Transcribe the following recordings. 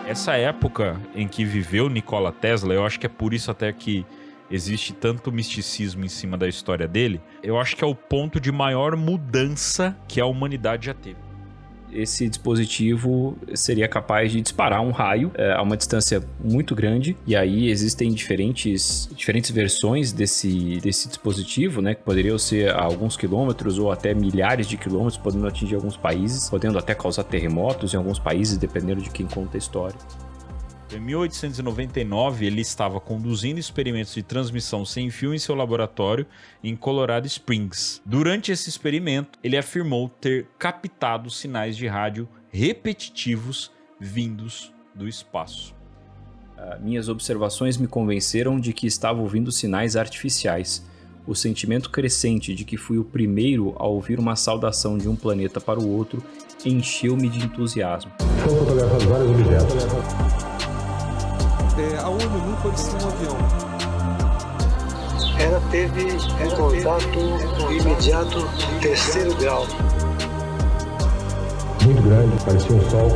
Essa época em que viveu Nikola Tesla, eu acho que é por isso até que existe tanto misticismo em cima da história dele. Eu acho que é o ponto de maior mudança que a humanidade já teve. Esse dispositivo seria capaz de disparar um raio a uma distância muito grande, e aí existem diferentes versões desse dispositivo, né, que poderiam ser a alguns quilômetros ou até milhares de quilômetros, podendo atingir alguns países, podendo até causar terremotos em alguns países, dependendo de quem conta a história. Em 1899, ele estava conduzindo experimentos de transmissão sem fio em seu laboratório em Colorado Springs. Durante esse experimento, ele afirmou ter captado sinais de rádio repetitivos vindos do espaço. Minhas observações me convenceram de que estava ouvindo sinais artificiais. O sentimento crescente de que fui o primeiro a ouvir uma saudação de um planeta para o outro encheu-me de entusiasmo. Foram fotografados vários objetos. A ONU nunca ofereceu um avião. Ela teve um contato imediato terceiro grau. Muito grande, parecia um sol.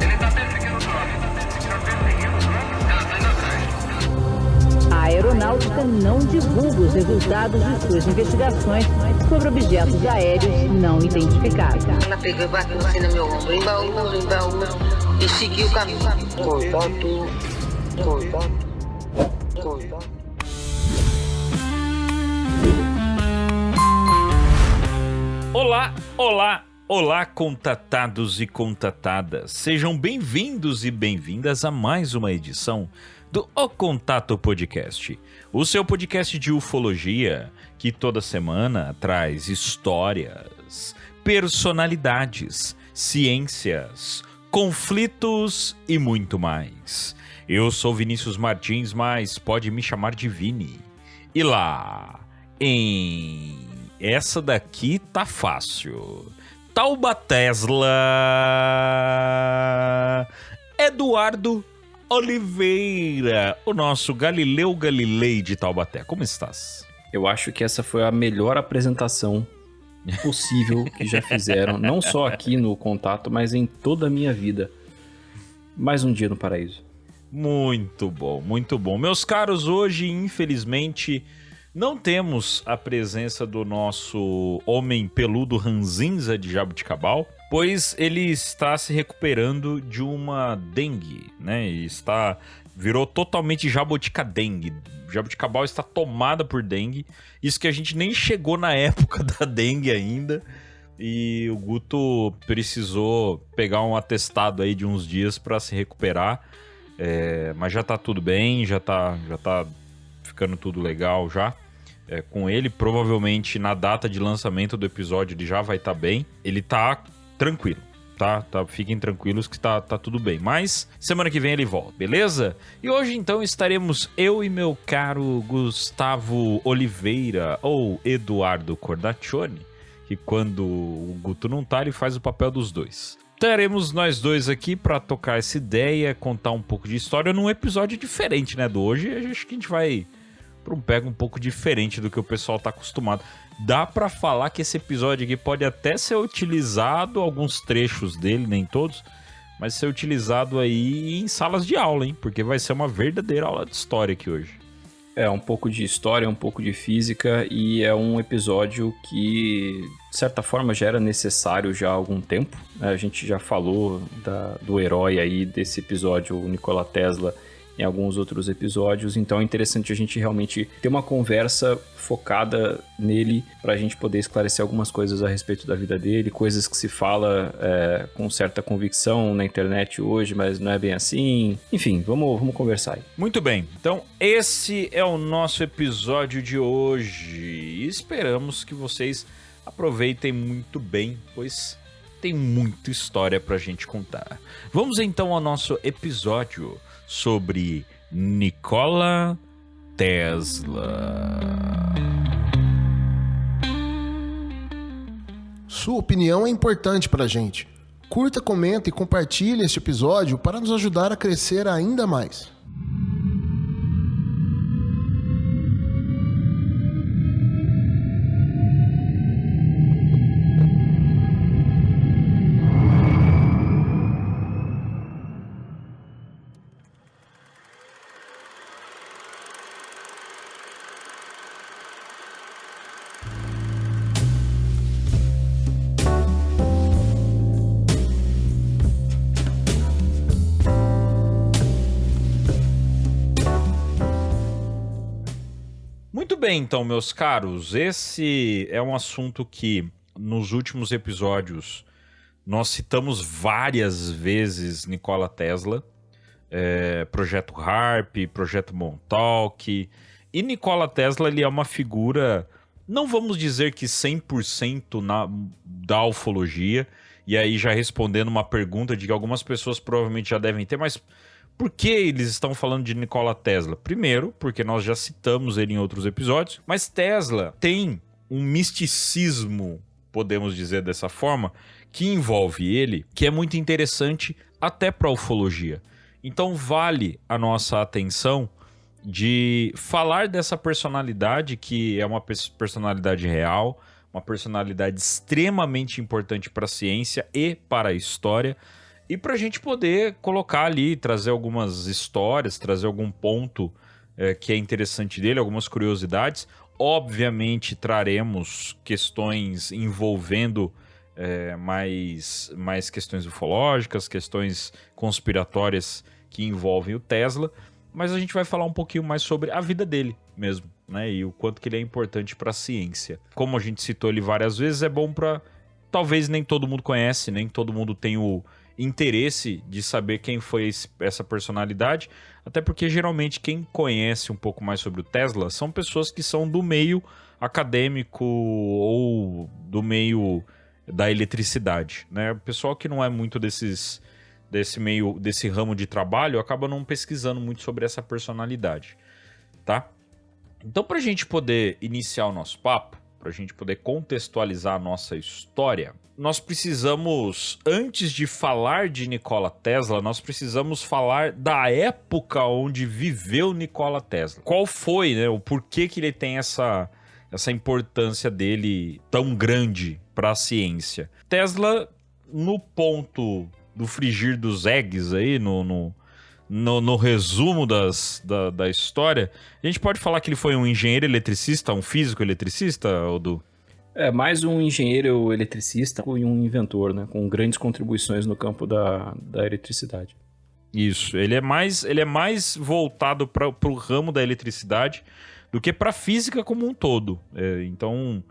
Ele está perseguindo o drone. Ela está indo atrás. A aeronáutica não divulga os resultados de suas investigações sobre objetos aéreos não identificados. Ela pegou e bateu assim no meu ombro, embaú, e seguiu o caminho. Contato. Olá, contatados e contatadas. Sejam bem-vindos e bem-vindas a mais uma edição do O Contato Podcast, o seu podcast de ufologia que toda semana traz histórias, personalidades, ciências, conflitos e muito mais. Eu sou Vinícius Martins, mas pode me chamar de Vini. E lá, essa daqui tá fácil. Taubatesla, Eduardo Oliveira, o nosso Galileu Galilei de Taubaté. Como estás? Eu acho que essa foi a melhor apresentação possível que já fizeram, não só aqui no Contato, mas em toda a minha vida. Mais um dia no paraíso. Muito bom, muito bom. Meus caros, hoje, infelizmente, não temos a presença do nosso homem peludo ranzinza de Jabuticabal, pois ele está se recuperando de uma dengue, né? E virou totalmente jabuticadengue. Jabuticabal está tomada por dengue. Isso que a gente nem chegou na época da dengue ainda. E o Guto precisou pegar um atestado aí de uns dias para se recuperar. Mas já tá tudo bem, já tá ficando tudo legal já. Com ele, provavelmente na data de lançamento do episódio ele já vai estar bem. Ele tá tranquilo, tá? Fiquem tranquilos que tá tudo bem. Mas semana que vem ele volta, beleza? E hoje então estaremos eu e meu caro Gustavo Oliveira, ou Eduardo Cordaccione, que quando o Guto não tá, ele faz o papel dos dois. Teremos nós dois aqui para tocar essa ideia, contar um pouco de história num episódio diferente, né, do hoje. Acho que a gente vai para um pego um pouco diferente do que o pessoal tá acostumado. Dá para falar que esse episódio aqui pode até ser utilizado, alguns trechos dele, nem todos, mas ser utilizado aí em salas de aula, hein? Porque vai ser uma verdadeira aula de história aqui hoje. Um pouco de história, um pouco de física, e é um episódio que, de certa forma, já era necessário já há algum tempo. A gente já falou do herói aí desse episódio, o Nikola Tesla, em alguns outros episódios, então é interessante a gente realmente ter uma conversa focada nele para a gente poder esclarecer algumas coisas a respeito da vida dele, coisas que se fala com certa convicção na internet hoje, mas não é bem assim. Enfim, vamos conversar aí. Muito bem, então esse é o nosso episódio de hoje. Esperamos que vocês aproveitem muito bem, pois tem muita história pra gente contar. Vamos então ao nosso episódio sobre Nikola Tesla. Sua opinião é importante pra gente. Curta, comenta e compartilhe este episódio para nos ajudar a crescer ainda mais. bem, então, meus caros, esse é um assunto que nos últimos episódios nós citamos várias vezes Nikola Tesla, Projeto HARP, Projeto Montauk, e Nikola Tesla ele é uma figura, não vamos dizer que 100% da ufologia, e aí já respondendo uma pergunta de que algumas pessoas provavelmente já devem ter, mas por que eles estão falando de Nikola Tesla? Primeiro, porque nós já citamos ele em outros episódios, mas Tesla tem um misticismo, podemos dizer dessa forma, que envolve ele, que é muito interessante até para a ufologia. Então vale a nossa atenção de falar dessa personalidade, que é uma personalidade real, uma personalidade extremamente importante para a ciência e para a história, e para a gente poder colocar ali, trazer algumas histórias, trazer algum ponto que é interessante dele, algumas curiosidades. Obviamente traremos questões envolvendo mais questões ufológicas, questões conspiratórias que envolvem o Tesla, mas a gente vai falar um pouquinho mais sobre a vida dele mesmo, né? E o quanto que ele é importante para a ciência. Como a gente citou ele várias vezes, é bom para... Talvez nem todo mundo conhece, nem todo mundo tem o interesse de saber quem foi essa personalidade, até porque geralmente quem conhece um pouco mais sobre o Tesla são pessoas que são do meio acadêmico ou do meio da eletricidade, né? O pessoal que não é muito desse ramo de trabalho acaba não pesquisando muito sobre essa personalidade, tá? Então, para a gente poder iniciar o nosso papo, para a gente poder contextualizar a nossa história, nós precisamos, antes de falar de Nikola Tesla, nós precisamos falar da época onde viveu Nikola Tesla. Qual foi, né, o porquê que ele tem essa importância dele tão grande para a ciência. Tesla, no ponto do frigir dos eggs aí, no resumo da história, a gente pode falar que ele foi um engenheiro eletricista, um físico eletricista, Odu? Mais um engenheiro eletricista e um inventor, né? Com grandes contribuições no campo da eletricidade. Isso, ele é mais voltado para o ramo da eletricidade do que para a física como um todo. Então,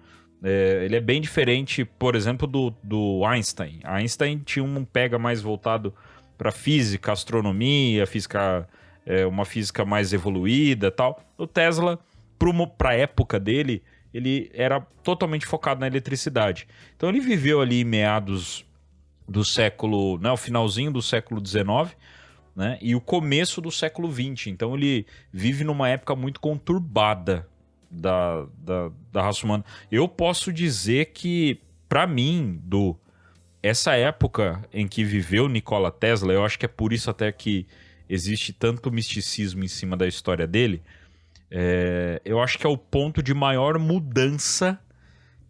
ele é bem diferente, por exemplo, do Einstein. Einstein tinha um pega mais voltado para física, astronomia, física, uma física mais evoluída e tal. O Tesla, para a época dele, ele era totalmente focado na eletricidade. Então ele viveu ali em meados do século, né, o finalzinho do século XIX, né, e o começo do século XX. Então ele vive numa época muito conturbada da raça humana. Eu posso dizer que, para mim, essa época em que viveu Nikola Tesla, eu acho que é por isso até que existe tanto misticismo em cima da história dele, eu acho que é o ponto de maior mudança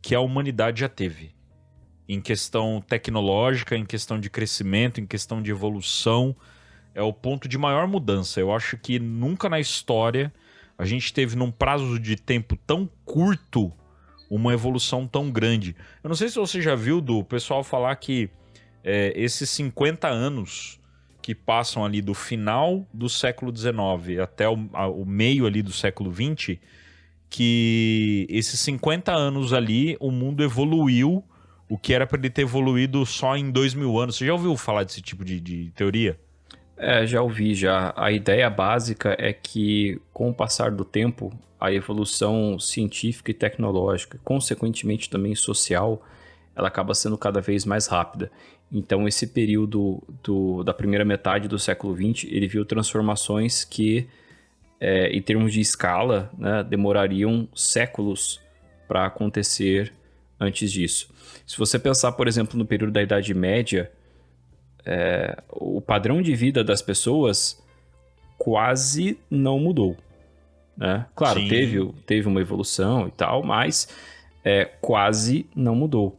que a humanidade já teve. Em questão tecnológica, em questão de crescimento, em questão de evolução, é o ponto de maior mudança. Eu acho que nunca na história a gente teve, num prazo de tempo tão curto, uma evolução tão grande. Eu não sei se você já viu, o pessoal falar que esses 50 anos que passam ali do final do século XIX até o meio ali do século XX, que esses 50 anos ali o mundo evoluiu o que era para ele ter evoluído só em 2000 anos. Você já ouviu falar desse tipo de teoria? Já ouvi já. A ideia básica é que, com o passar do tempo, a evolução científica e tecnológica, consequentemente também social, ela acaba sendo cada vez mais rápida. Então, esse período da primeira metade do século XX, ele viu transformações que, em termos de escala, né, demorariam séculos para acontecer antes disso. Se você pensar, por exemplo, no período da Idade Média, o padrão de vida das pessoas quase não mudou, né? Claro, teve uma evolução e tal, mas quase não mudou.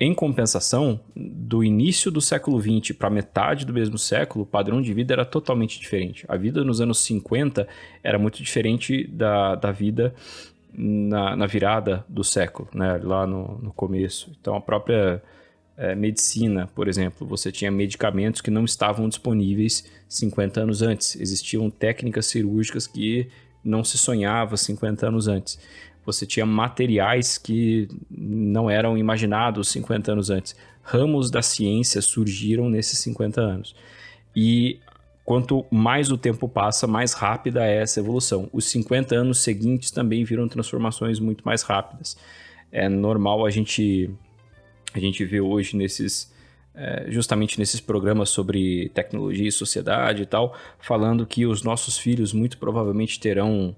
Em compensação, do início do século XX para metade do mesmo século, o padrão de vida era totalmente diferente. A vida nos anos 50 era muito diferente da vida na virada do século, né? Lá no começo. Então, a própria medicina, por exemplo, você tinha medicamentos que não estavam disponíveis 50 anos antes. Existiam técnicas cirúrgicas que não se sonhava 50 anos antes. Você tinha materiais que não eram imaginados 50 anos antes. Ramos da ciência surgiram nesses 50 anos. E quanto mais o tempo passa, mais rápida é essa evolução. Os 50 anos seguintes também viram transformações muito mais rápidas. É normal a gente ver hoje justamente nesses programas sobre tecnologia e sociedade e tal, falando que os nossos filhos muito provavelmente terão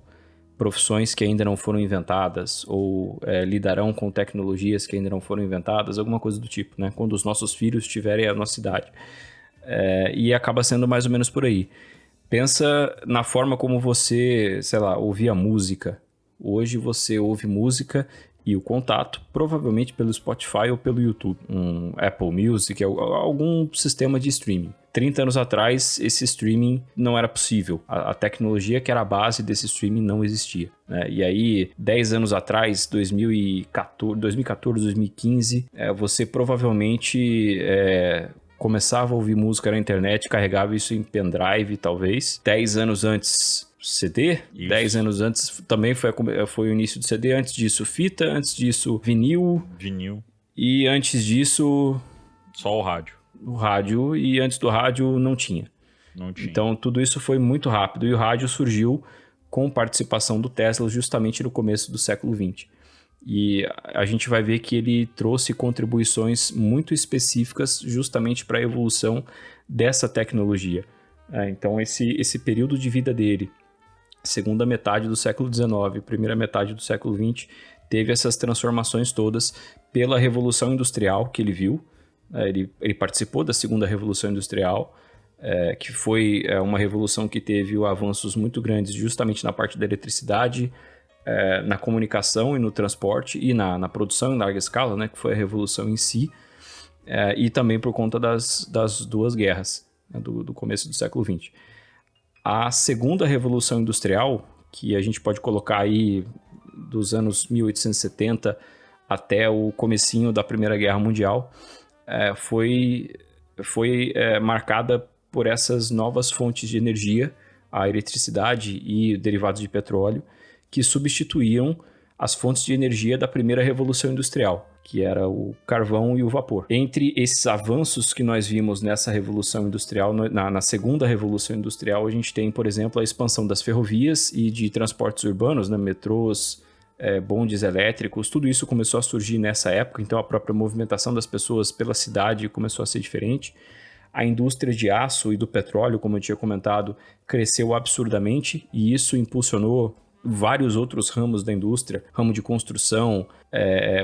profissões que ainda não foram inventadas ou lidarão com tecnologias que ainda não foram inventadas, alguma coisa do tipo, né? Quando os nossos filhos tiverem a nossa idade. E acaba sendo mais ou menos por aí. Pensa na forma como você, sei lá, ouvia música. Hoje você ouve música e o contato, provavelmente pelo Spotify ou pelo YouTube, um Apple Music, algum sistema de streaming. 30 anos atrás, esse streaming não era possível. A tecnologia que era a base desse streaming não existia, né? E aí, 10 anos atrás, 2014, 2015, você provavelmente começava a ouvir música na internet, carregava isso em pendrive, talvez. 10 anos antes, CD. Isso. 10 anos antes também foi o início do CD. Antes disso, fita. Antes disso, vinil. E antes disso... Só o rádio. O rádio. E antes do rádio, não tinha. Então, tudo isso foi muito rápido. E o rádio surgiu com participação do Tesla justamente no começo do século XX. E a gente vai ver que ele trouxe contribuições muito específicas justamente para a evolução dessa tecnologia. Então, esse período de vida dele, segunda metade do século XIX, primeira metade do século XX, teve essas transformações todas pela Revolução Industrial que ele viu. Ele participou da segunda Revolução Industrial, que foi uma revolução que teve avanços muito grandes justamente na parte da eletricidade, na comunicação e no transporte e na produção em larga escala, né, que foi a revolução em si, e também por conta das duas guerras, né, do começo do século XX. A segunda revolução industrial, que a gente pode colocar aí dos anos 1870 até o comecinho da Primeira Guerra Mundial, foi marcada por essas novas fontes de energia, a eletricidade e derivados de petróleo, que substituíam as fontes de energia da primeira revolução industrial, que era o carvão e o vapor. Entre esses avanços que nós vimos nessa revolução industrial, na segunda revolução industrial, a gente tem, por exemplo, a expansão das ferrovias e de transportes urbanos, né, metrôs, bondes elétricos, tudo isso começou a surgir nessa época, então a própria movimentação das pessoas pela cidade começou a ser diferente. A indústria de aço e do petróleo, como eu tinha comentado, cresceu absurdamente e isso impulsionou vários outros ramos da indústria, ramo de construção,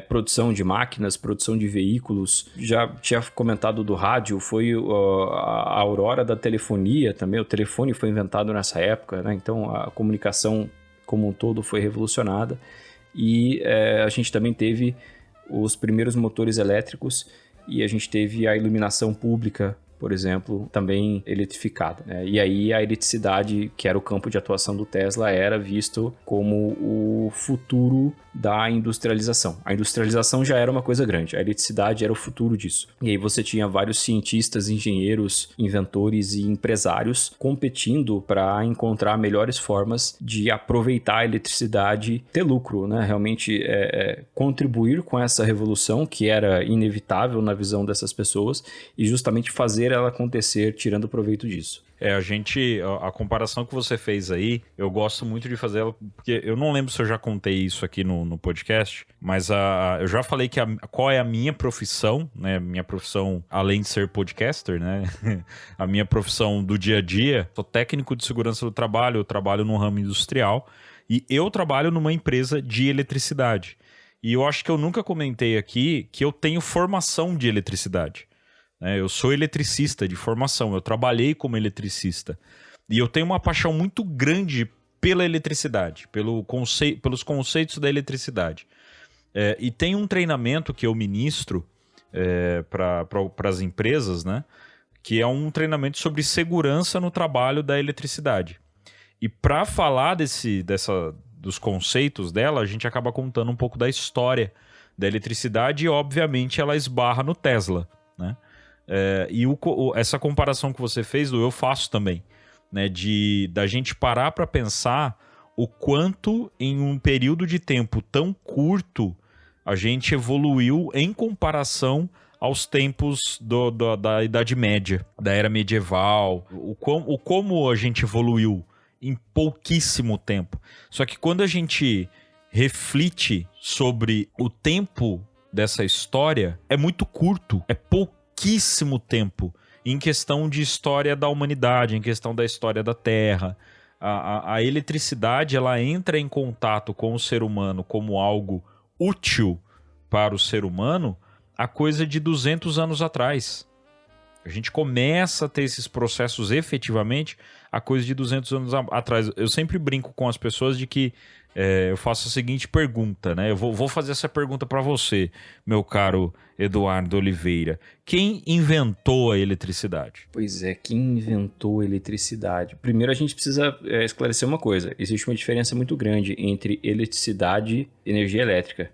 produção de máquinas, produção de veículos. Já tinha comentado do rádio, foi a aurora da telefonia também, o telefone foi inventado nessa época, né? Então a comunicação como um todo foi revolucionada e a gente também teve os primeiros motores elétricos e a gente teve a iluminação pública, por exemplo, também eletrificada, né? E aí a eletricidade, que era o campo de atuação do Tesla, era visto como o futuro da industrialização. A industrialização já era uma coisa grande, a eletricidade era o futuro disso. E aí você tinha vários cientistas, engenheiros, inventores e empresários competindo para encontrar melhores formas de aproveitar a eletricidade, ter lucro, né? Realmente contribuir com essa revolução que era inevitável na visão dessas pessoas e justamente fazer ela acontecer tirando proveito disso. A comparação que você fez aí, eu gosto muito de fazer ela, porque eu não lembro se eu já contei isso aqui no podcast, mas eu já falei que qual é a minha profissão, né? Minha profissão, além de ser podcaster, né? A minha profissão do dia a dia, sou técnico de segurança do trabalho, eu trabalho no ramo industrial e eu trabalho numa empresa de eletricidade. E eu acho que eu nunca comentei aqui que eu tenho formação de eletricidade. Eu sou eletricista de formação, eu trabalhei como eletricista. E eu tenho uma paixão muito grande pela eletricidade, pelos conceitos da eletricidade. E tem um treinamento que eu ministro para as empresas, né? Que é um treinamento sobre segurança no trabalho da eletricidade. E para falar dos conceitos dela, a gente acaba contando um pouco da história da eletricidade e, obviamente, ela esbarra no Tesla, né? Essa comparação que você fez, eu faço também, né? Da gente parar para pensar o quanto em um período de tempo tão curto a gente evoluiu em comparação aos tempos da Idade Média, da Era Medieval, como a gente evoluiu em pouquíssimo tempo. Só que quando a gente reflete sobre o tempo dessa história, é muito curto, é pouquíssimo tempo em questão de história da humanidade, em questão da história da Terra. A eletricidade, ela entra em contato com o ser humano como algo útil para o ser humano há coisa de 200 anos atrás. A gente começa a ter esses processos efetivamente há coisa de 200 anos atrás. Eu sempre brinco com as pessoas de que eu faço a seguinte pergunta, né? Eu vou fazer essa pergunta para você, meu caro Eduardo Oliveira. Quem inventou a eletricidade? Pois é, quem inventou a eletricidade? Primeiro a gente precisa esclarecer uma coisa. Existe uma diferença muito grande entre eletricidade e energia elétrica.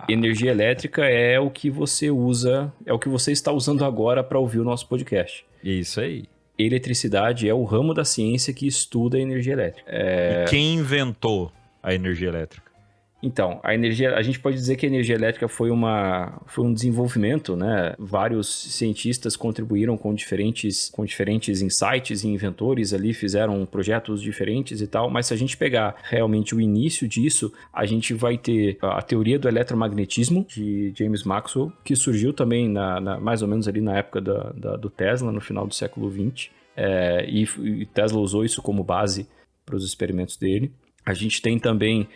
Energia elétrica é o que você usa, é o que você está usando agora para ouvir o nosso podcast. Isso aí. Eletricidade é o ramo da ciência que estuda a energia elétrica. E quem inventou a energia elétrica? Então, a gente pode dizer que a energia elétrica foi um desenvolvimento, né? Vários cientistas contribuíram com diferentes insights e inventores ali, fizeram projetos diferentes e tal, mas se a gente pegar realmente o início disso, a gente vai ter a teoria do eletromagnetismo de James Maxwell, que surgiu também mais ou menos ali na época do Tesla, no final do século XX, e Tesla usou isso como base para os experimentos dele. A gente tem também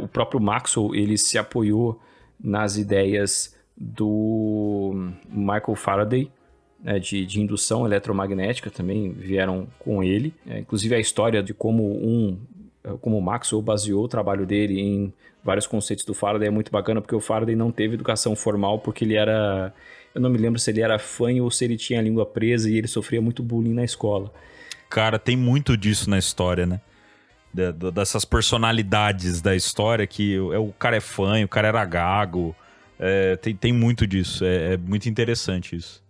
o próprio Maxwell, ele se apoiou nas ideias do Michael Faraday, né, de indução eletromagnética, também vieram com ele. Inclusive a história de como o Maxwell baseou o trabalho dele em vários conceitos do Faraday é muito bacana, porque o Faraday não teve educação formal porque ele era... Eu não me lembro se ele era fanho ou se ele tinha a língua presa e ele sofria muito bullying na escola. Cara, tem muito disso na história, né? Dessas personalidades da história que o cara é fanho, o cara era gago. Tem muito disso. É muito interessante isso.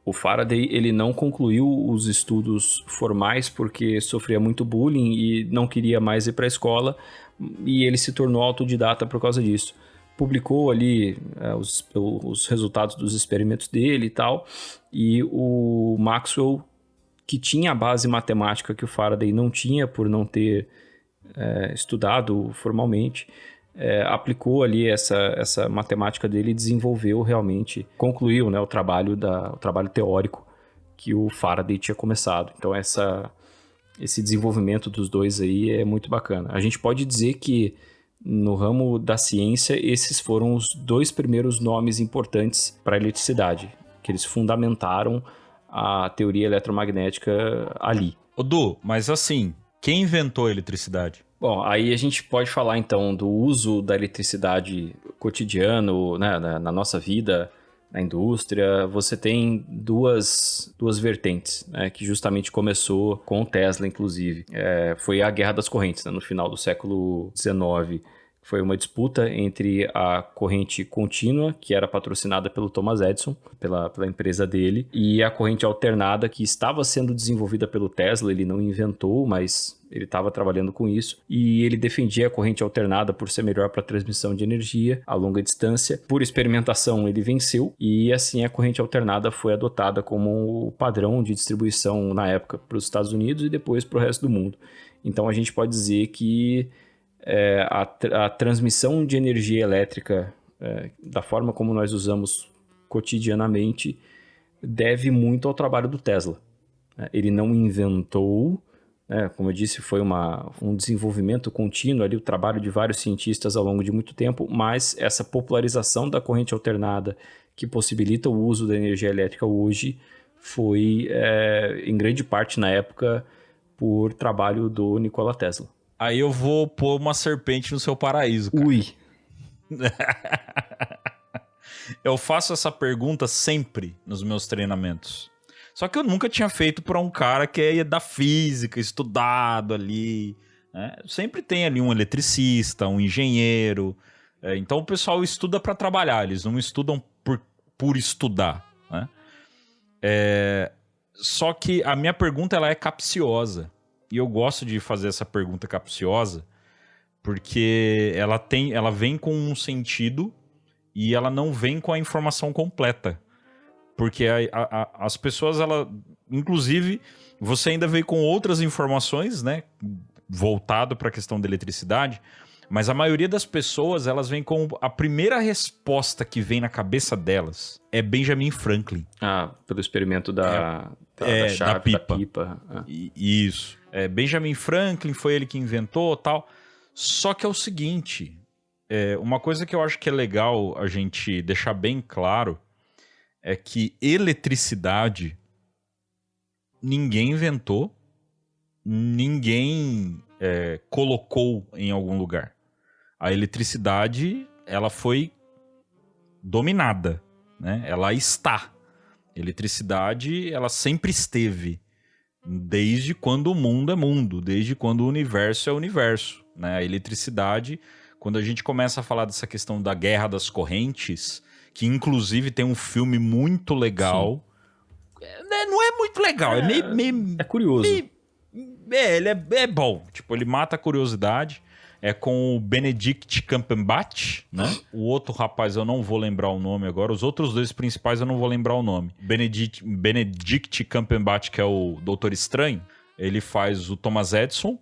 O Faraday, ele não concluiu os estudos formais porque sofria muito bullying e não queria mais ir para a escola, e ele se tornou autodidata por causa disso. Publicou ali os resultados dos experimentos dele e tal, e o Maxwell, que tinha a base matemática que o Faraday não tinha por não ter estudado formalmente, aplicou ali essa matemática dele e desenvolveu realmente, concluiu, né, o trabalho teórico que o Faraday tinha começado. Então esse desenvolvimento dos dois aí é muito bacana. A gente pode dizer que no ramo da ciência esses foram os dois primeiros nomes importantes para a eletricidade, que eles fundamentaram a teoria eletromagnética ali. Du, mas assim, quem inventou a eletricidade? Bom, aí a gente pode falar então do uso da eletricidade cotidiano, né, na nossa vida, na indústria. Você tem duas vertentes, né, que justamente começou com o Tesla, inclusive. Foi a Guerra das Correntes, né, no final do século XIX. Foi uma disputa entre a corrente contínua, que era patrocinada pelo Thomas Edison, pela empresa dele, e a corrente alternada, que estava sendo desenvolvida pelo Tesla. Ele não inventou, mas ele estava trabalhando com isso. E ele defendia a corrente alternada por ser melhor para transmissão de energia a longa distância. Por experimentação, ele venceu, e assim a corrente alternada foi adotada como o padrão de distribuição na época para os Estados Unidos e depois para o resto do mundo. Então a gente pode dizer que a transmissão de energia elétrica da forma como nós usamos cotidianamente deve muito ao trabalho do Tesla. Ele não inventou, como eu disse, foi um desenvolvimento contínuo ali, o trabalho de vários cientistas ao longo de muito tempo, mas essa popularização da corrente alternada que possibilita o uso da energia elétrica hoje foi, em grande parte na época, por trabalho do Nikola Tesla. Aí eu vou pôr uma serpente no seu paraíso, cara. Ui! Eu faço essa pergunta sempre nos meus treinamentos. Só que eu nunca tinha feito para um cara que é da física, estudado ali, né? Sempre tem ali um eletricista, um engenheiro. Então o pessoal estuda para trabalhar, eles não estudam por estudar, né? Só que a minha pergunta ela é capciosa. E eu gosto de fazer essa pergunta capciosa, porque ela vem com um sentido e ela não vem com a informação completa. Porque as pessoas, inclusive, você ainda veio com outras informações, né? Voltado para a questão da eletricidade, mas a maioria das pessoas, elas vêm com a primeira resposta que vem na cabeça delas é Benjamin Franklin. Pelo experimento da chave, da pipa. Isso. Benjamin Franklin foi ele que inventou, tal. Só que é o seguinte, uma coisa que eu acho que é legal a gente deixar bem claro é que eletricidade ninguém inventou, ninguém colocou em algum lugar. A eletricidade, ela foi dominada, né? Ela está. Eletricidade, ela sempre esteve, desde quando o mundo é mundo, desde quando o universo é universo, né? A eletricidade, quando a gente começa a falar dessa questão da guerra das correntes, que inclusive tem um filme muito legal. Não é muito legal, é meio é curioso. Ele é bom. Tipo, ele mata a curiosidade. É com o Benedict Cumberbatch, né? O outro rapaz eu não vou lembrar o nome agora. Os outros dois principais eu não vou lembrar o nome. Benedict Cumberbatch, que é o Doutor Estranho, ele faz o Thomas Edison.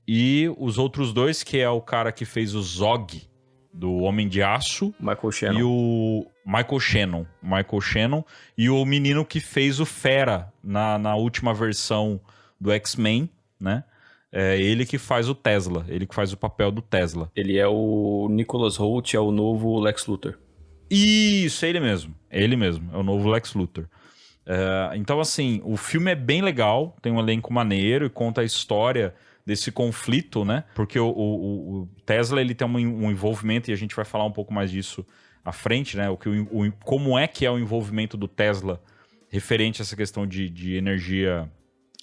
E os outros dois, que é o cara que fez o Zog, do Homem de Aço. Michael Shannon. E o Michael Shannon. E o menino que fez o Fera na última versão do X-Men, né? É ele que faz o Tesla, ele que faz o papel do Tesla. Ele é o Nicholas Hoult, é o novo Lex Luthor. Isso, é ele mesmo, é o novo Lex Luthor. Então, assim, o filme é bem legal, tem um elenco maneiro e conta a história desse conflito, né? Porque o Tesla, ele tem um envolvimento, e a gente vai falar um pouco mais disso à frente, né? Como é que é o envolvimento do Tesla referente a essa questão de energia,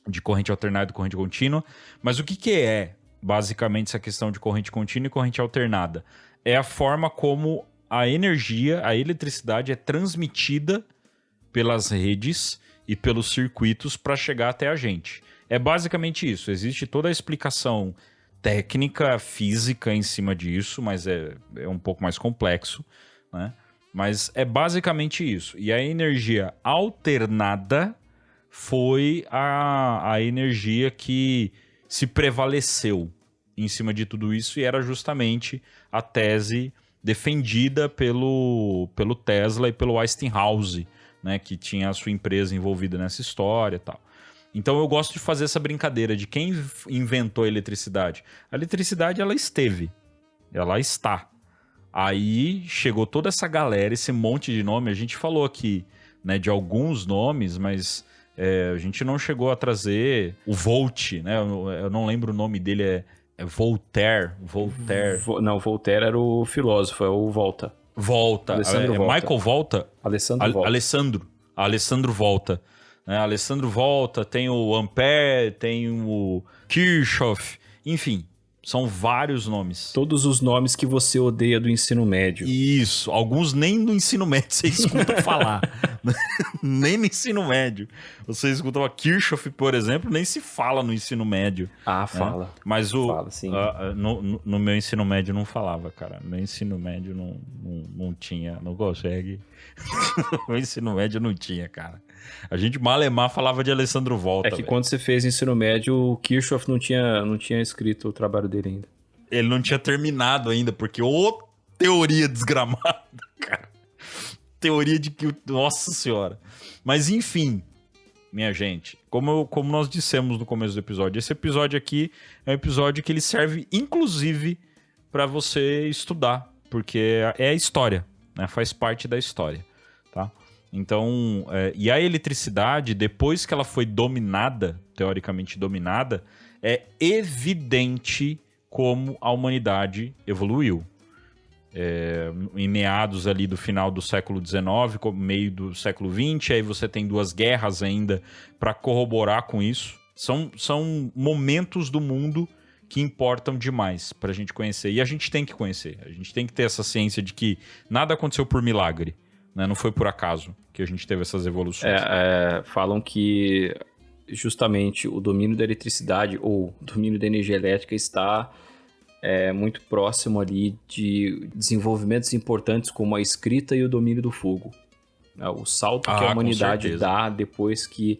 de corrente alternada e corrente contínua. Mas o que é, basicamente, essa questão de corrente contínua e corrente alternada? É a forma como a energia, a eletricidade é transmitida pelas redes e pelos circuitos para chegar até a gente. É basicamente isso. Existe toda a explicação técnica, física em cima disso, mas é um pouco mais complexo, né? Mas é basicamente isso. E a energia alternada foi a energia que se prevaleceu em cima de tudo isso, e era justamente a tese defendida pelo Tesla e pelo Westinghouse, né, que tinha a sua empresa envolvida nessa história e tal. Então eu gosto de fazer essa brincadeira de quem inventou a eletricidade. A eletricidade, ela esteve, ela está. Aí chegou toda essa galera, esse monte de nome, a gente falou aqui, né, de alguns nomes, mas a gente não chegou a trazer o Volt, né? Eu não lembro o nome dele, é Voltaire. Não, Voltaire era o filósofo, é o Volta. Alessandro Volta. Michael Volta? Alessandro Volta. Né? Alessandro Volta, tem o Ampère, tem o Kirchhoff, enfim. São vários nomes. Todos os nomes que você odeia do ensino médio. Isso. Alguns nem no ensino médio você escuta falar. Nem no ensino médio. Você escuta a Kirchhoff, por exemplo, nem se fala no ensino médio. Fala. Né? Mas fala, sim. No meu ensino médio não falava, cara. No meu ensino médio não tinha, não consegue. No meu ensino médio não tinha, cara. A gente malemar falava de Alessandro Volta. É que quando você fez ensino médio, o Kirchhoff não tinha escrito o trabalho dele ainda. Ele não tinha terminado ainda, porque teoria desgramada, cara. Teoria de que... Nossa Senhora. Mas enfim, minha gente, como nós dissemos no começo do episódio, esse episódio aqui é um episódio que ele serve, inclusive, para você estudar, porque é a história, né? Faz parte da história, tá? Então, e a eletricidade, depois que ela foi dominada, teoricamente dominada, é evidente como a humanidade evoluiu. Em meados ali do final do século XIX, meio do século XX, aí você tem 2 guerras ainda para corroborar com isso. São momentos do mundo que importam demais para a gente conhecer. E a gente tem que conhecer. A gente tem que ter essa ciência de que nada aconteceu por milagre. Né? Não foi por acaso que a gente teve essas evoluções. Falam que justamente o domínio da eletricidade ou o domínio da energia elétrica está muito próximo ali de desenvolvimentos importantes como a escrita e o domínio do fogo. O salto que a humanidade dá depois que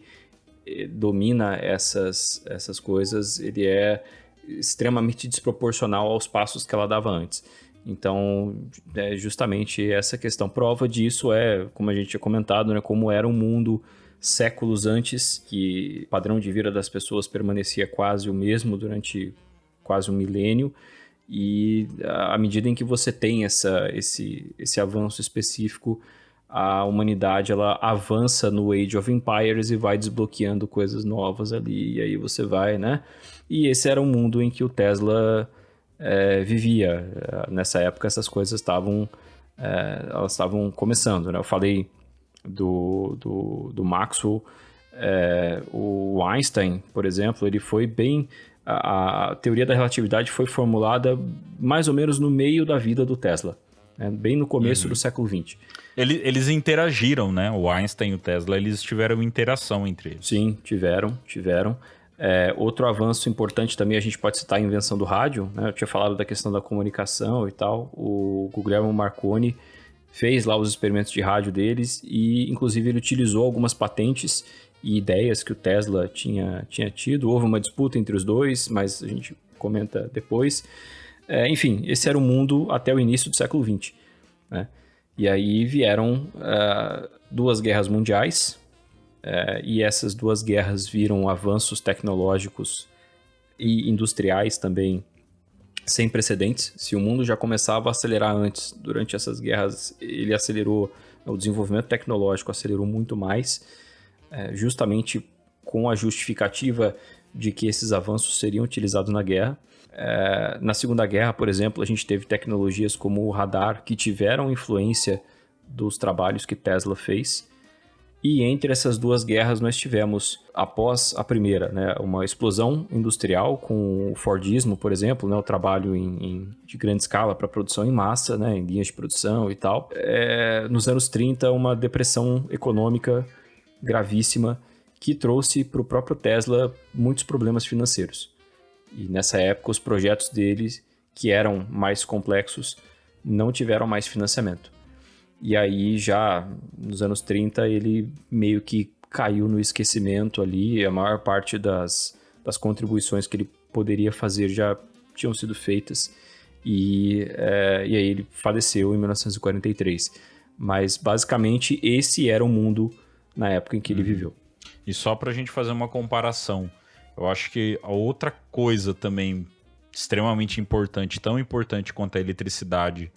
domina essas coisas, ele é extremamente desproporcional aos passos que ela dava antes. Então, justamente essa questão. Prova disso como a gente tinha comentado, né, como era um mundo séculos antes, que o padrão de vida das pessoas permanecia quase o mesmo durante quase um milênio, e à medida em que você tem esse avanço específico, a humanidade ela avança no Age of Empires e vai desbloqueando coisas novas ali, e aí você vai, né? E esse era o mundo em que o Tesla vivia. Nessa época essas coisas estavam começando, né? Eu falei do Maxwell, o Einstein, por exemplo, ele foi bem... A teoria da relatividade foi formulada mais ou menos no meio da vida do Tesla, né? Bem no começo do século XX. Eles interagiram, né? O Einstein e o Tesla, eles tiveram interação entre eles. Sim, tiveram. Outro avanço importante também, a gente pode citar a invenção do rádio, né? Eu tinha falado da questão da comunicação e tal. O Guglielmo Marconi fez lá os experimentos de rádio deles e, inclusive, ele utilizou algumas patentes e ideias que o Tesla tinha tido. Houve uma disputa entre os dois, mas a gente comenta depois. Enfim, esse era o mundo até o início do século XX, né? E aí vieram 2 guerras mundiais, e essas 2 guerras viram avanços tecnológicos e industriais também sem precedentes. Se o mundo já começava a acelerar antes, durante essas guerras ele acelerou, o desenvolvimento tecnológico acelerou muito mais, justamente com a justificativa de que esses avanços seriam utilizados na guerra. Na Segunda Guerra, por exemplo, a gente teve tecnologias como o radar que tiveram influência dos trabalhos que Tesla fez. E entre essas 2 guerras nós tivemos, após a primeira, né, uma explosão industrial com o Fordismo, por exemplo, né, o trabalho de grande escala para produção em massa, né, em linhas de produção e tal. Nos anos 30, uma depressão econômica gravíssima que trouxe para o próprio Tesla muitos problemas financeiros. E nessa época os projetos deles, que eram mais complexos, não tiveram mais financiamento. E aí já nos anos 30 ele meio que caiu no esquecimento ali, a maior parte das contribuições que ele poderia fazer já tinham sido feitas, e aí ele faleceu em 1943. Mas basicamente esse era o mundo na época em que ele viveu. E só pra gente fazer uma comparação, eu acho que a outra coisa também extremamente importante, tão importante quanto a eletricidade,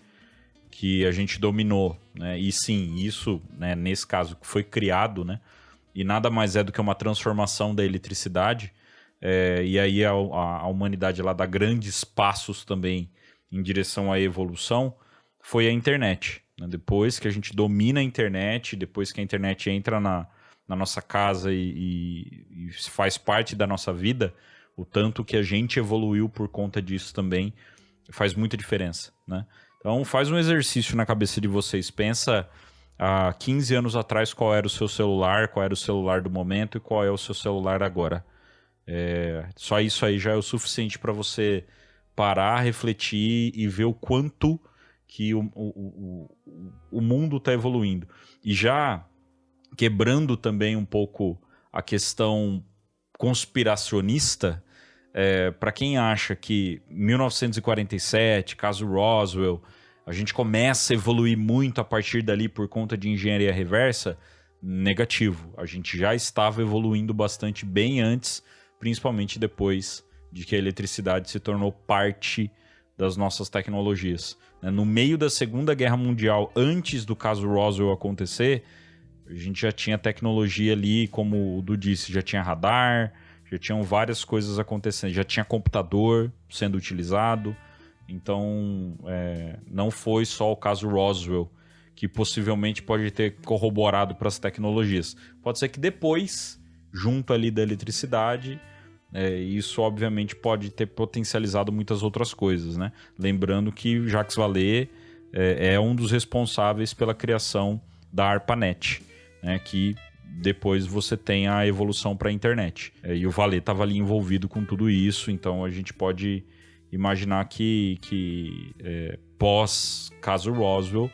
que a gente dominou, né? E sim, isso, né, nesse caso, foi criado, né? E nada mais é do que uma transformação da eletricidade. E aí a humanidade lá dá grandes passos também em direção à evolução, foi a internet, né? Depois que a gente domina a internet, depois que a internet entra na nossa casa e faz parte da nossa vida, o tanto que a gente evoluiu por conta disso também faz muita diferença, né? Então faz um exercício na cabeça de vocês, pensa há 15 anos atrás qual era o seu celular, qual era o celular do momento e qual é o seu celular agora. Só isso aí já é o suficiente para você parar, refletir e ver o quanto que o mundo está evoluindo. E já quebrando também um pouco a questão conspiracionista, para quem acha que 1947, caso Roswell, a gente começa a evoluir muito a partir dali por conta de engenharia reversa, negativo. A gente já estava evoluindo bastante bem antes, principalmente depois de que a eletricidade se tornou parte das nossas tecnologias. No meio da Segunda Guerra Mundial, antes do caso Roswell acontecer, a gente já tinha tecnologia ali, como o Du disse, já tinha radar, já tinham várias coisas acontecendo, já tinha computador sendo utilizado. Então, não foi só o caso Roswell que possivelmente pode ter corroborado para as tecnologias. Pode ser que depois, junto ali da eletricidade, isso obviamente pode ter potencializado muitas outras coisas, né? Lembrando que Jacques Vallée é um dos responsáveis pela criação da ARPANET, né? Que depois você tem a evolução para a internet. E o Vale estava ali envolvido com tudo isso, então a gente pode imaginar que pós caso Roswell,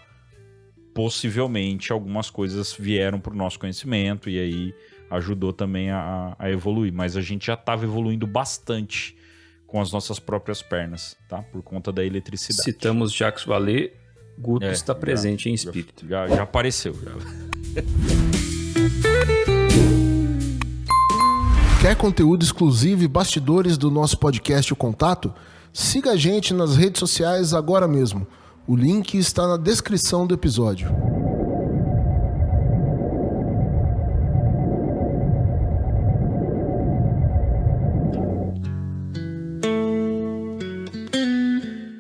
possivelmente algumas coisas vieram para o nosso conhecimento e aí ajudou também a evoluir. Mas a gente já estava evoluindo bastante com as nossas próprias pernas, tá? Por conta da eletricidade. Citamos Jacques Vallée, Guto está presente em espírito. Já apareceu. Quer conteúdo exclusivo e bastidores do nosso podcast O Contato? Siga a gente nas redes sociais agora mesmo. O link está na descrição do episódio.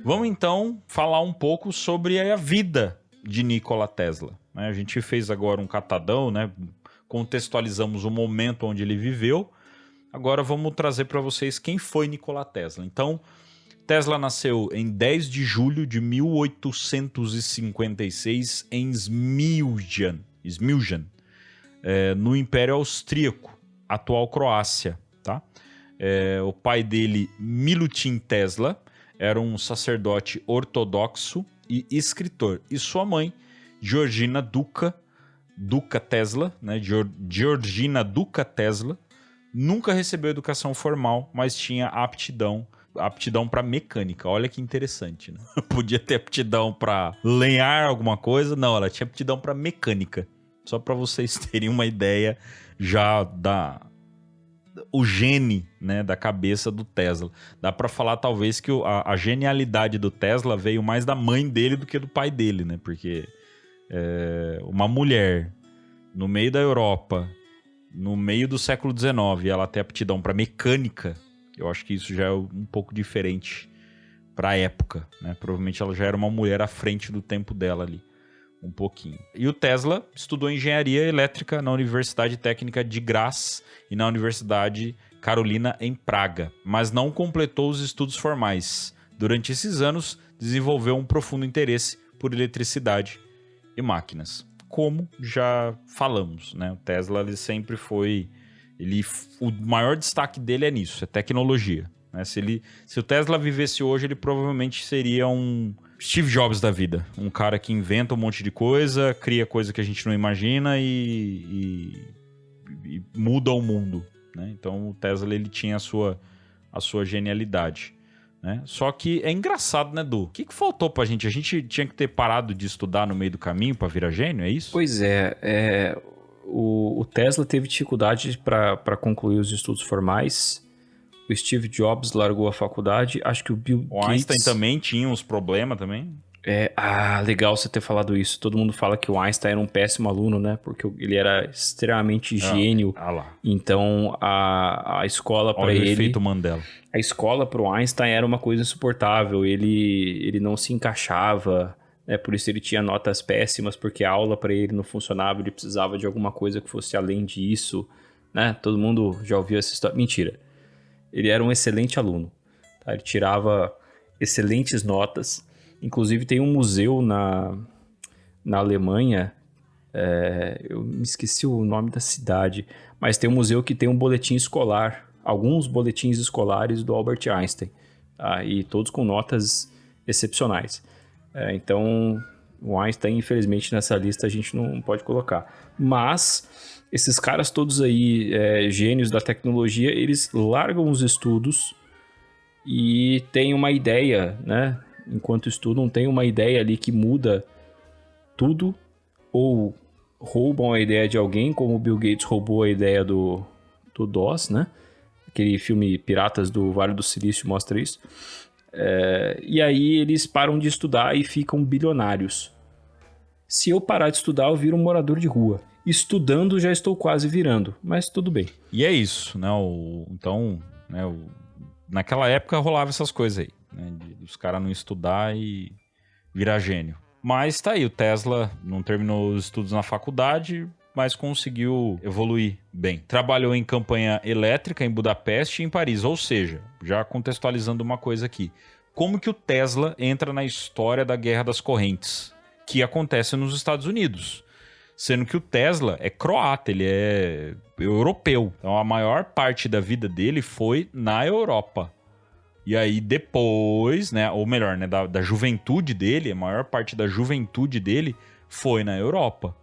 Vamos então falar um pouco sobre a vida de Nikola Tesla. A gente fez agora um catadão, né? Contextualizamos o momento onde ele viveu. Agora vamos trazer para vocês quem foi Nikola Tesla. Então, Tesla nasceu em 10 de julho de 1856 em Smiljan, no Império Austríaco, atual Croácia. Tá? O pai dele, Milutin Tesla, era um sacerdote ortodoxo e escritor. E sua mãe, Georgina Duca Tesla, né? Georgina Duca Tesla, nunca recebeu educação formal, mas tinha aptidão para mecânica. Olha que interessante, né? Podia ter aptidão para lenhar alguma coisa. Não, ela tinha aptidão para mecânica. Só para vocês terem uma ideia já o gene, né, da cabeça do Tesla. Dá para falar talvez que a genialidade do Tesla veio mais da mãe dele do que do pai dele, né? Porque uma mulher no meio da Europa, no meio do século XIX, ela ter aptidão para mecânica, eu acho que isso já é um pouco diferente para a época, né? Provavelmente ela já era uma mulher à frente do tempo dela ali, um pouquinho. E o Tesla estudou engenharia elétrica na Universidade Técnica de Graz e na Universidade Carolina em Praga, mas não completou os estudos formais. Durante esses anos, desenvolveu um profundo interesse por eletricidade e máquinas. Como já falamos, né? O Tesla ele sempre foi... o maior destaque dele é nisso, é tecnologia. Né? Se o Tesla vivesse hoje, ele provavelmente seria um Steve Jobs da vida. Um cara que inventa um monte de coisa, cria coisa que a gente não imagina e muda o mundo. Né? Então o Tesla ele tinha a sua genialidade. Né? Só que é engraçado, né, Edu? O que faltou pra gente? A gente tinha que ter parado de estudar no meio do caminho pra virar gênio, é isso? Pois é. O Tesla teve dificuldade para concluir os estudos formais. O Steve Jobs largou a faculdade. Acho que o Bill Gates... Einstein também tinha uns problemas também. Legal você ter falado isso. Todo mundo fala que o Einstein era um péssimo aluno, né? Porque ele era extremamente gênio. Lá. Então, a escola para ele... o efeito Mandela. A escola para o Einstein era uma coisa insuportável. Ele não se encaixava, né? Por isso ele tinha notas péssimas, porque a aula para ele não funcionava. Ele precisava de alguma coisa que fosse além disso, né? Todo mundo já ouviu essa história. Mentira. Ele era um excelente aluno. Tá? Ele tirava excelentes notas. Inclusive tem um museu na Alemanha, eu me esqueci o nome da cidade, mas tem um museu que tem um boletim escolar, alguns boletins escolares do Albert Einstein, tá? E todos com notas excepcionais. Então, o Einstein, infelizmente, nessa lista a gente não pode colocar. Mas esses caras todos aí, gênios da tecnologia, eles largam os estudos e têm uma ideia, né? Enquanto estudam, tem uma ideia ali que muda tudo, ou roubam a ideia de alguém, como o Bill Gates roubou a ideia do DOS, né? Aquele filme Piratas do Vale do Silício mostra isso. E aí eles param de estudar e ficam bilionários. Se eu parar de estudar, eu viro um morador de rua. Estudando, já estou quase virando, mas tudo bem. E é isso, né? Naquela época rolava essas coisas aí. Né, os caras não estudar e virar gênio. Mas tá aí, o Tesla não terminou os estudos na faculdade, mas conseguiu evoluir bem. Trabalhou em campanha elétrica em Budapeste e em Paris, ou seja, já contextualizando uma coisa aqui. Como que o Tesla entra na história da Guerra das Correntes, que acontece nos Estados Unidos? Sendo que o Tesla é croata, ele é europeu. Então a maior parte da vida dele foi na Europa. E aí depois, né, ou melhor, né, da juventude dele, a maior parte da juventude dele foi na Europa.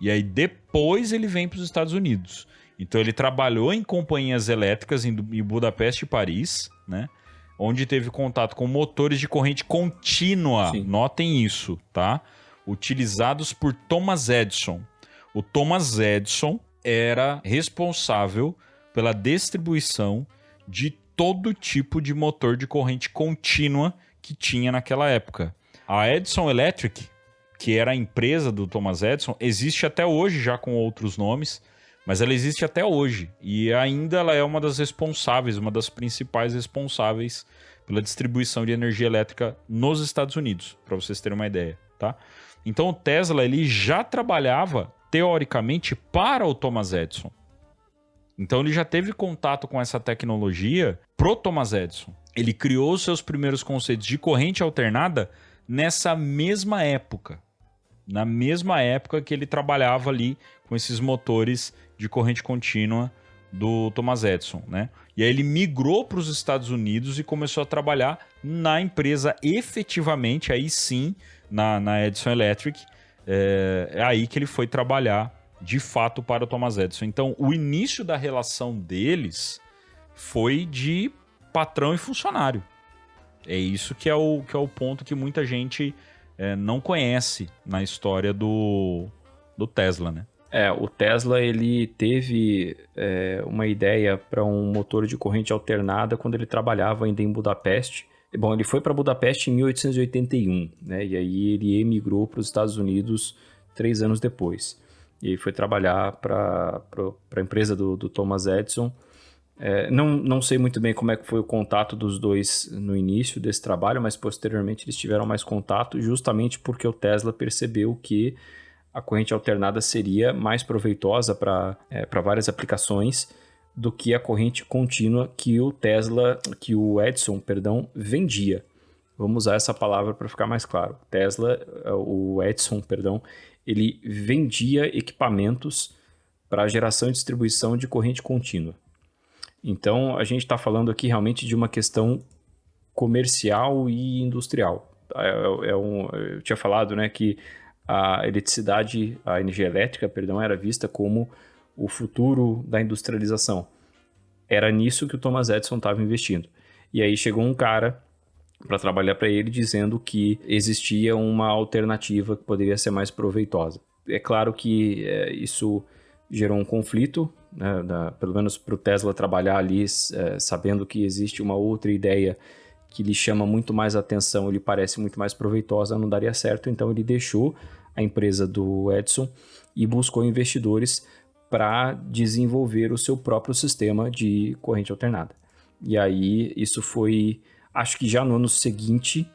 E aí depois ele vem para os Estados Unidos. Então ele trabalhou em companhias elétricas em Budapeste e Paris, né, onde teve contato com motores de corrente contínua. Sim. Notem isso, tá? Utilizados por Thomas Edison. O Thomas Edison era responsável pela distribuição de todo tipo de motor de corrente contínua que tinha naquela época. A Edison Electric, que era a empresa do Thomas Edison, existe até hoje já com outros nomes, mas ela existe até hoje. E ainda ela é uma das responsáveis, uma das principais responsáveis pela distribuição de energia elétrica nos Estados Unidos, para vocês terem uma ideia, tá? Então o Tesla ele já trabalhava, teoricamente, para o Thomas Edison. Então ele já teve contato com essa tecnologia pro Thomas Edison. Ele criou os seus primeiros conceitos de corrente alternada nessa mesma época. Na mesma época que ele trabalhava ali com esses motores de corrente contínua do Thomas Edison, né? E aí ele migrou para os Estados Unidos e começou a trabalhar na empresa efetivamente, aí sim, na Edison Electric. É aí que ele foi trabalhar de fato para o Thomas Edison. Então, o início da relação deles foi de patrão e funcionário. É isso que é o ponto que muita gente não conhece na história do Tesla, né? O Tesla ele teve uma ideia para um motor de corrente alternada quando ele trabalhava ainda em Budapeste. Bom, ele foi para Budapeste em 1881, né? E aí ele emigrou para os Estados Unidos 3 anos depois. E aí foi trabalhar para a empresa do Thomas Edison. Não sei muito bem como é que foi o contato dos dois no início desse trabalho, mas posteriormente eles tiveram mais contato justamente porque o Tesla percebeu que a corrente alternada seria mais proveitosa para várias aplicações do que a corrente contínua que o Edison, vendia. Vamos usar essa palavra para ficar mais claro. O Edison, ele vendia equipamentos para geração e distribuição de corrente contínua. Então, a gente está falando aqui realmente de uma questão comercial e industrial. Eu tinha falado, né, que a energia elétrica, era vista como o futuro da industrialização. Era nisso que o Thomas Edison estava investindo. E aí chegou um cara para trabalhar para ele dizendo que existia uma alternativa que poderia ser mais proveitosa. É claro que isso gerou um conflito, né, pelo menos para o Tesla trabalhar ali sabendo que existe uma outra ideia que lhe chama muito mais atenção, lhe parece muito mais proveitosa, não daria certo. Então ele deixou a empresa do Edison e buscou investidores para desenvolver o seu próprio sistema de corrente alternada. E aí isso foi, acho que já no ano seguinte,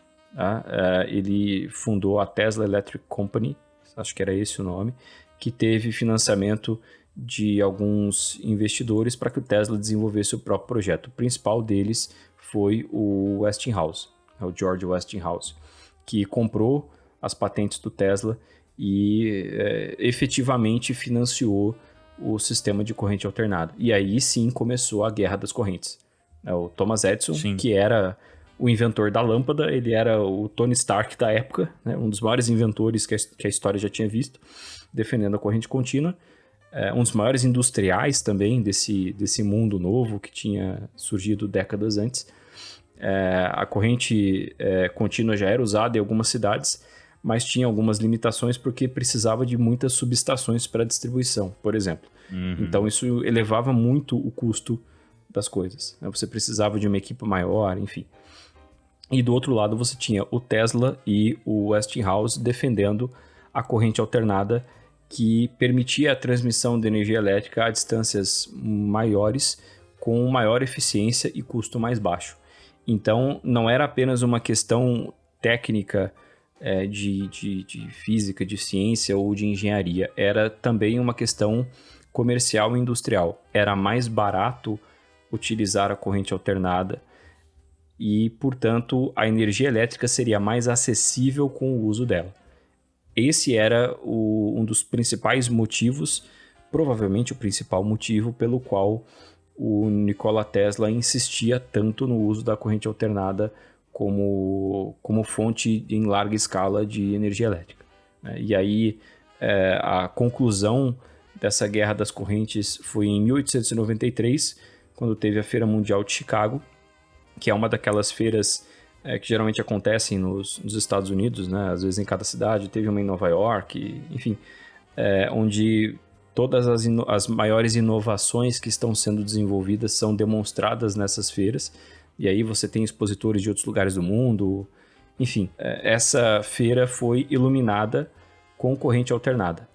ele fundou a Tesla Electric Company, acho que era esse o nome, que teve financiamento de alguns investidores para que o Tesla desenvolvesse o próprio projeto. O principal deles foi o Westinghouse, o George Westinghouse, que comprou as patentes do Tesla e efetivamente financiou o sistema de corrente alternada. E aí sim começou a guerra das correntes. O Thomas Edison, sim, que era o inventor da lâmpada, ele era o Tony Stark da época, né? Um dos maiores inventores que a história já tinha visto, defendendo a corrente contínua. Um dos maiores industriais também desse mundo novo que tinha surgido décadas antes. A corrente contínua já era usada em algumas cidades, mas tinha algumas limitações porque precisava de muitas subestações para distribuição, por exemplo. Uhum. Então isso elevava muito o custo das coisas. Você precisava de uma equipe maior, enfim. E do outro lado você tinha o Tesla e o Westinghouse defendendo a corrente alternada que permitia a transmissão de energia elétrica a distâncias maiores com maior eficiência e custo mais baixo. Então não era apenas uma questão técnica de física, de ciência ou de engenharia, era também uma questão comercial e industrial. Era mais barato utilizar a corrente alternada e, portanto, a energia elétrica seria mais acessível com o uso dela. esse era um dos principais motivos, provavelmente o principal motivo pelo qual o Nikola Tesla insistia tanto no uso da corrente alternada como fonte em larga escala de energia elétrica. E aí a conclusão dessa guerra das correntes foi em 1893, quando teve a Feira Mundial de Chicago, que é uma daquelas feiras que geralmente acontecem nos Estados Unidos, né? Às vezes em cada cidade. Teve uma em Nova York, enfim, onde todas as maiores inovações que estão sendo desenvolvidas são demonstradas nessas feiras, e aí você tem expositores de outros lugares do mundo, enfim. Essa feira foi iluminada com corrente alternada.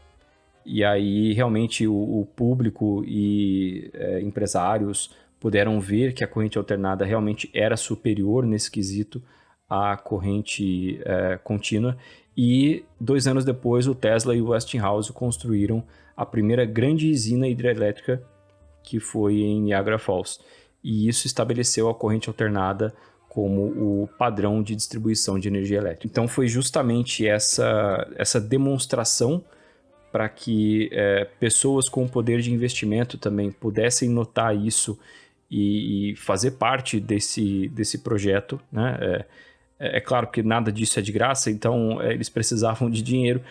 E aí realmente o público e empresários puderam ver que a corrente alternada realmente era superior nesse quesito à corrente contínua. E 2 anos depois, o Tesla e o Westinghouse construíram a primeira grande usina hidrelétrica, que foi em Niagara Falls. E isso estabeleceu a corrente alternada como o padrão de distribuição de energia elétrica. Então foi justamente essa demonstração para que pessoas com poder de investimento também pudessem notar isso e fazer parte desse projeto, né? É claro que nada disso é de graça, então eles precisavam de dinheiro,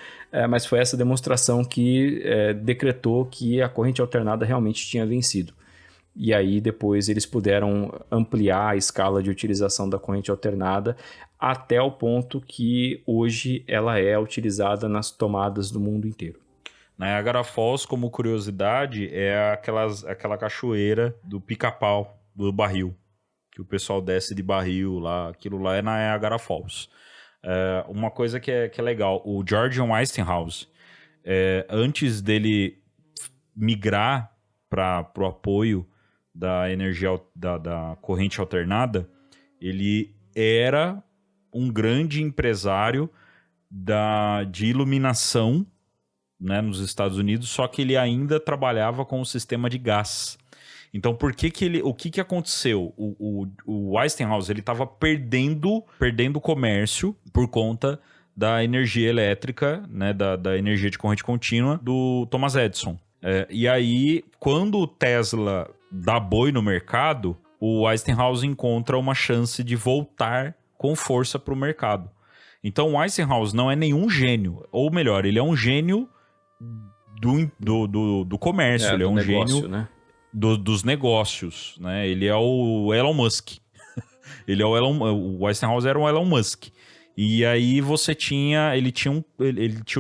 mas foi essa demonstração que decretou que a corrente alternada realmente tinha vencido. E aí depois eles puderam ampliar a escala de utilização da corrente alternada até o ponto que hoje ela é utilizada nas tomadas do mundo inteiro. Niagara Falls, como curiosidade, é aquela cachoeira do Pica-Pau, do barril, que o pessoal desce de barril lá, aquilo lá é Niagara Falls. Uma coisa que é legal, o George Westinghouse, antes dele migrar para o apoio da energia da corrente alternada, ele era um grande empresário de iluminação, né, nos Estados Unidos, só que ele ainda trabalhava com o sistema de gás. Então, o que aconteceu? O Westinghouse, ele estava perdendo comércio por conta da energia elétrica, né, da energia de corrente contínua do Thomas Edison. E aí, quando o Tesla dá boi no mercado, o Westinghouse encontra uma chance de voltar com força para o mercado. Então, o Westinghouse não é nenhum gênio, ou melhor, ele é um gênio do comércio, ele é um negócio, gênio, né? Dos negócios, né? Ele é o Elon Musk. O Westinghouse era o Elon Musk. E aí ele tinha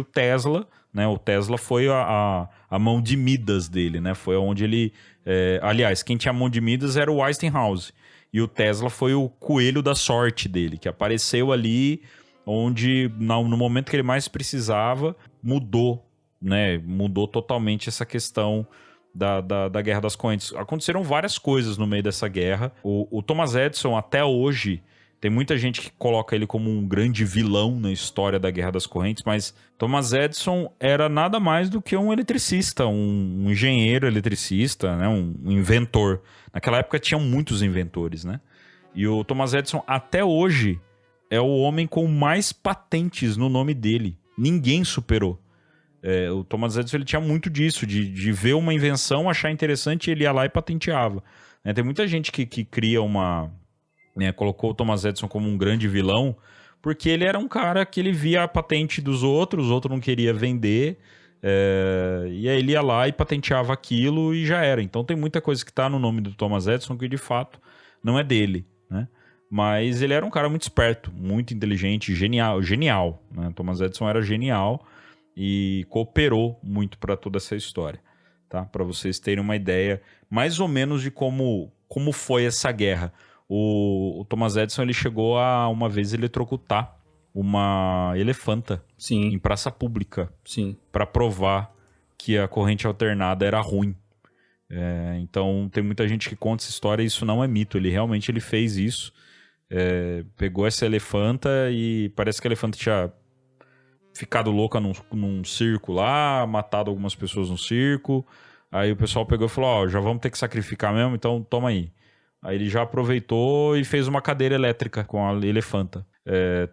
o Tesla, né? O Tesla foi a mão de Midas dele, né? Foi onde ele... aliás, quem tinha a mão de Midas era o Westinghouse. E o Tesla foi o coelho da sorte dele, que apareceu ali onde, no momento que ele mais precisava, mudou, né? Mudou totalmente essa questão da Guerra das Correntes. Aconteceram várias coisas no meio dessa guerra. O Thomas Edison, até hoje, tem muita gente que coloca ele como um grande vilão na história da Guerra das Correntes, mas Thomas Edison era nada mais do que um eletricista, um engenheiro eletricista, né? Um inventor. Naquela época tinham muitos inventores, né? E o Thomas Edison, até hoje, é o homem com mais patentes no nome dele. Ninguém superou. O Thomas Edison, ele tinha muito disso, de ver uma invenção, achar interessante, ele ia lá e patenteava. Tem muita gente que cria colocou o Thomas Edison como um grande vilão, porque ele era um cara que ele via a patente dos outros, o outro não queria vender, e aí ele ia lá e patenteava aquilo e já era. Então tem muita coisa que está no nome do Thomas Edison que de fato não é dele, né? Mas ele era um cara muito esperto, muito inteligente, genial, né? Thomas Edison era genial e cooperou muito para toda essa história, tá? Para vocês terem uma ideia mais ou menos de como foi essa guerra. O Thomas Edison, ele chegou a uma vez eletrocutar uma elefanta, sim, em praça pública, sim, para provar que a corrente alternada era ruim. Então tem muita gente que conta essa história e isso não é mito, ele realmente fez isso. Pegou essa elefanta e parece que a elefanta tinha ficado louca num circo lá, matado algumas pessoas no circo. Aí o pessoal pegou e falou, já vamos ter que sacrificar mesmo, então toma aí. Aí ele já aproveitou e fez uma cadeira elétrica com a elefanta.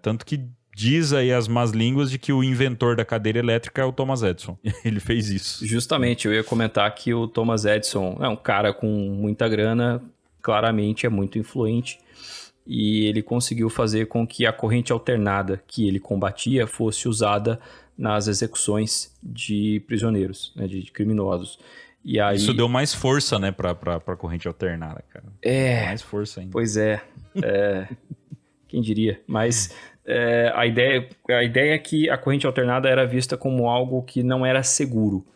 Tanto que Diz aí as más línguas de que o inventor da cadeira elétrica é o Thomas Edison. Ele fez isso. Justamente, eu ia comentar que o Thomas Edison é um cara com muita grana, claramente é muito influente, e ele conseguiu fazer com que a corrente alternada que ele combatia fosse usada nas execuções de prisioneiros, né, de criminosos. E aí... Isso deu mais força, né, pra corrente alternada, cara. Mais força ainda. Pois é. Quem diria? Mas a ideia é que a corrente alternada era vista como algo que não era seguro.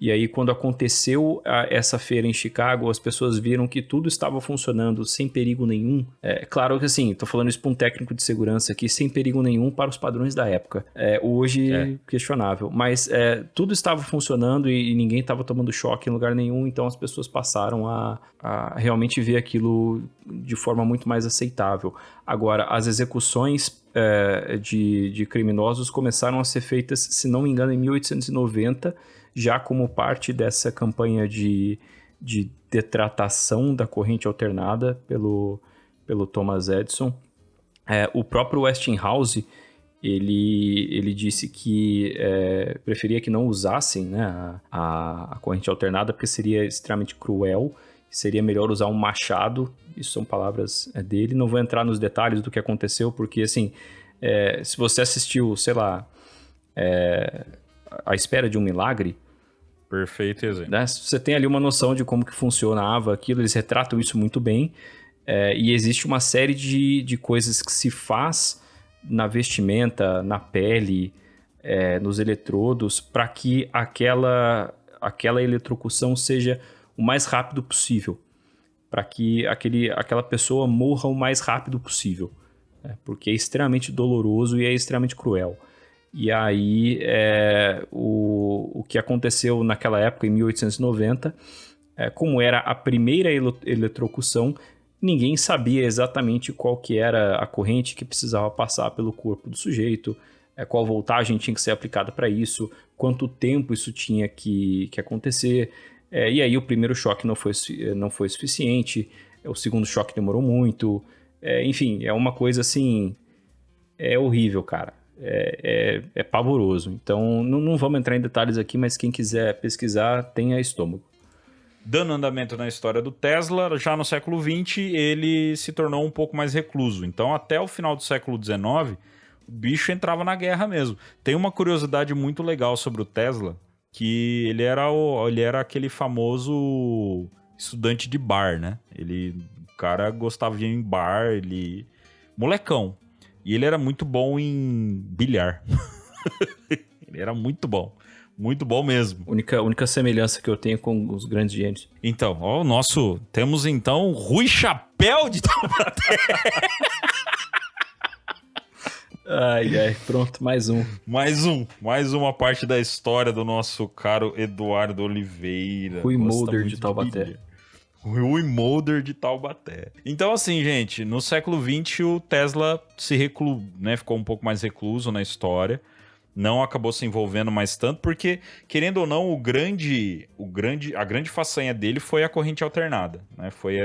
E aí, quando aconteceu essa feira em Chicago, as pessoas viram que tudo estava funcionando sem perigo nenhum. Claro que assim, tô falando isso para um técnico de segurança aqui, sem perigo nenhum para os padrões da época. Hoje, questionável. Mas tudo estava funcionando e ninguém estava tomando choque em lugar nenhum, então as pessoas passaram a realmente ver aquilo de forma muito mais aceitável. Agora, as execuções de criminosos começaram a ser feitas, se não me engano, em 1890, já como parte dessa campanha de detratação da corrente alternada pelo Thomas Edison. O próprio Westinghouse, ele disse que preferia que não usassem, né, a corrente alternada, porque seria extremamente cruel, seria melhor usar um machado. Isso são palavras dele. Não vou entrar nos detalhes do que aconteceu, porque, assim, se você assistiu, sei lá, A Espera de um Milagre... Perfeito exemplo. Né? Você tem ali uma noção de como que funcionava aquilo, eles retratam isso muito bem, e existe uma série de coisas que se faz na vestimenta, na pele, nos eletrodos, para que aquela eletrocução seja o mais rápido possível, para que aquela pessoa morra o mais rápido possível, porque é extremamente doloroso e é extremamente cruel. E aí, o que aconteceu naquela época, em 1890, como era a primeira eletrocução, ninguém sabia exatamente qual que era a corrente que precisava passar pelo corpo do sujeito, qual voltagem tinha que ser aplicada para isso, quanto tempo isso tinha que acontecer. E aí o primeiro choque não foi suficiente, o segundo choque demorou muito. Enfim, é uma coisa assim, horrível, cara. É pavoroso. Então, não vamos entrar em detalhes aqui, mas quem quiser pesquisar, tenha estômago. Dando andamento na história do Tesla, já no século XX, ele se tornou um pouco mais recluso. Então, até o final do século XIX, o bicho entrava na guerra mesmo. Tem uma curiosidade muito legal sobre o Tesla, que ele era aquele famoso estudante de bar, né? O cara gostava de ir em bar, molecão. E ele era muito bom em bilhar. Ele era muito bom. Muito bom mesmo. Única semelhança que eu tenho com os grandes gênios. Então, temos então Rui Chapéu de Taubaté. Ai, pronto, mais um. Mais uma parte da história do nosso caro Eduardo Oliveira. Rui Mulder de Taubaté. Rui Mulder de Taubaté. Então, assim, gente, no século XX o Tesla ficou um pouco mais recluso na história. Não acabou se envolvendo mais tanto, porque, querendo ou não, a grande façanha dele foi a corrente alternada, né? Foi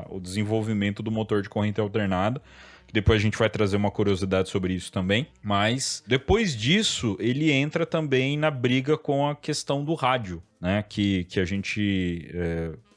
o desenvolvimento do motor de corrente alternada. Depois a gente vai trazer uma curiosidade sobre isso também. Mas, depois disso, ele entra também na briga com a questão do rádio, né? Que a gente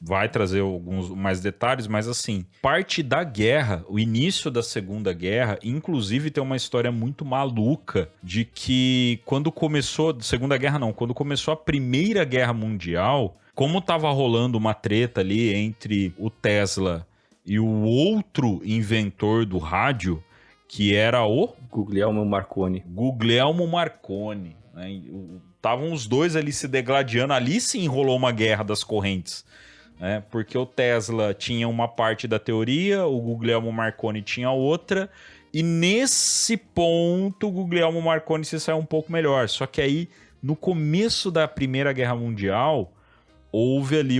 vai trazer alguns mais detalhes, mas assim, parte da guerra, o início da Segunda Guerra, inclusive tem uma história muito maluca de que quando começou a Primeira Guerra Mundial, como tava rolando uma treta ali entre o Tesla e o outro inventor do rádio, que era o... Guglielmo Marconi. Né? Estavam os dois ali se degladiando. Ali sim rolou uma guerra das correntes. Né? Porque o Tesla tinha uma parte da teoria, o Guglielmo Marconi tinha outra. E nesse ponto, o Guglielmo Marconi se saiu um pouco melhor. Só que aí, no começo da Primeira Guerra Mundial, houve ali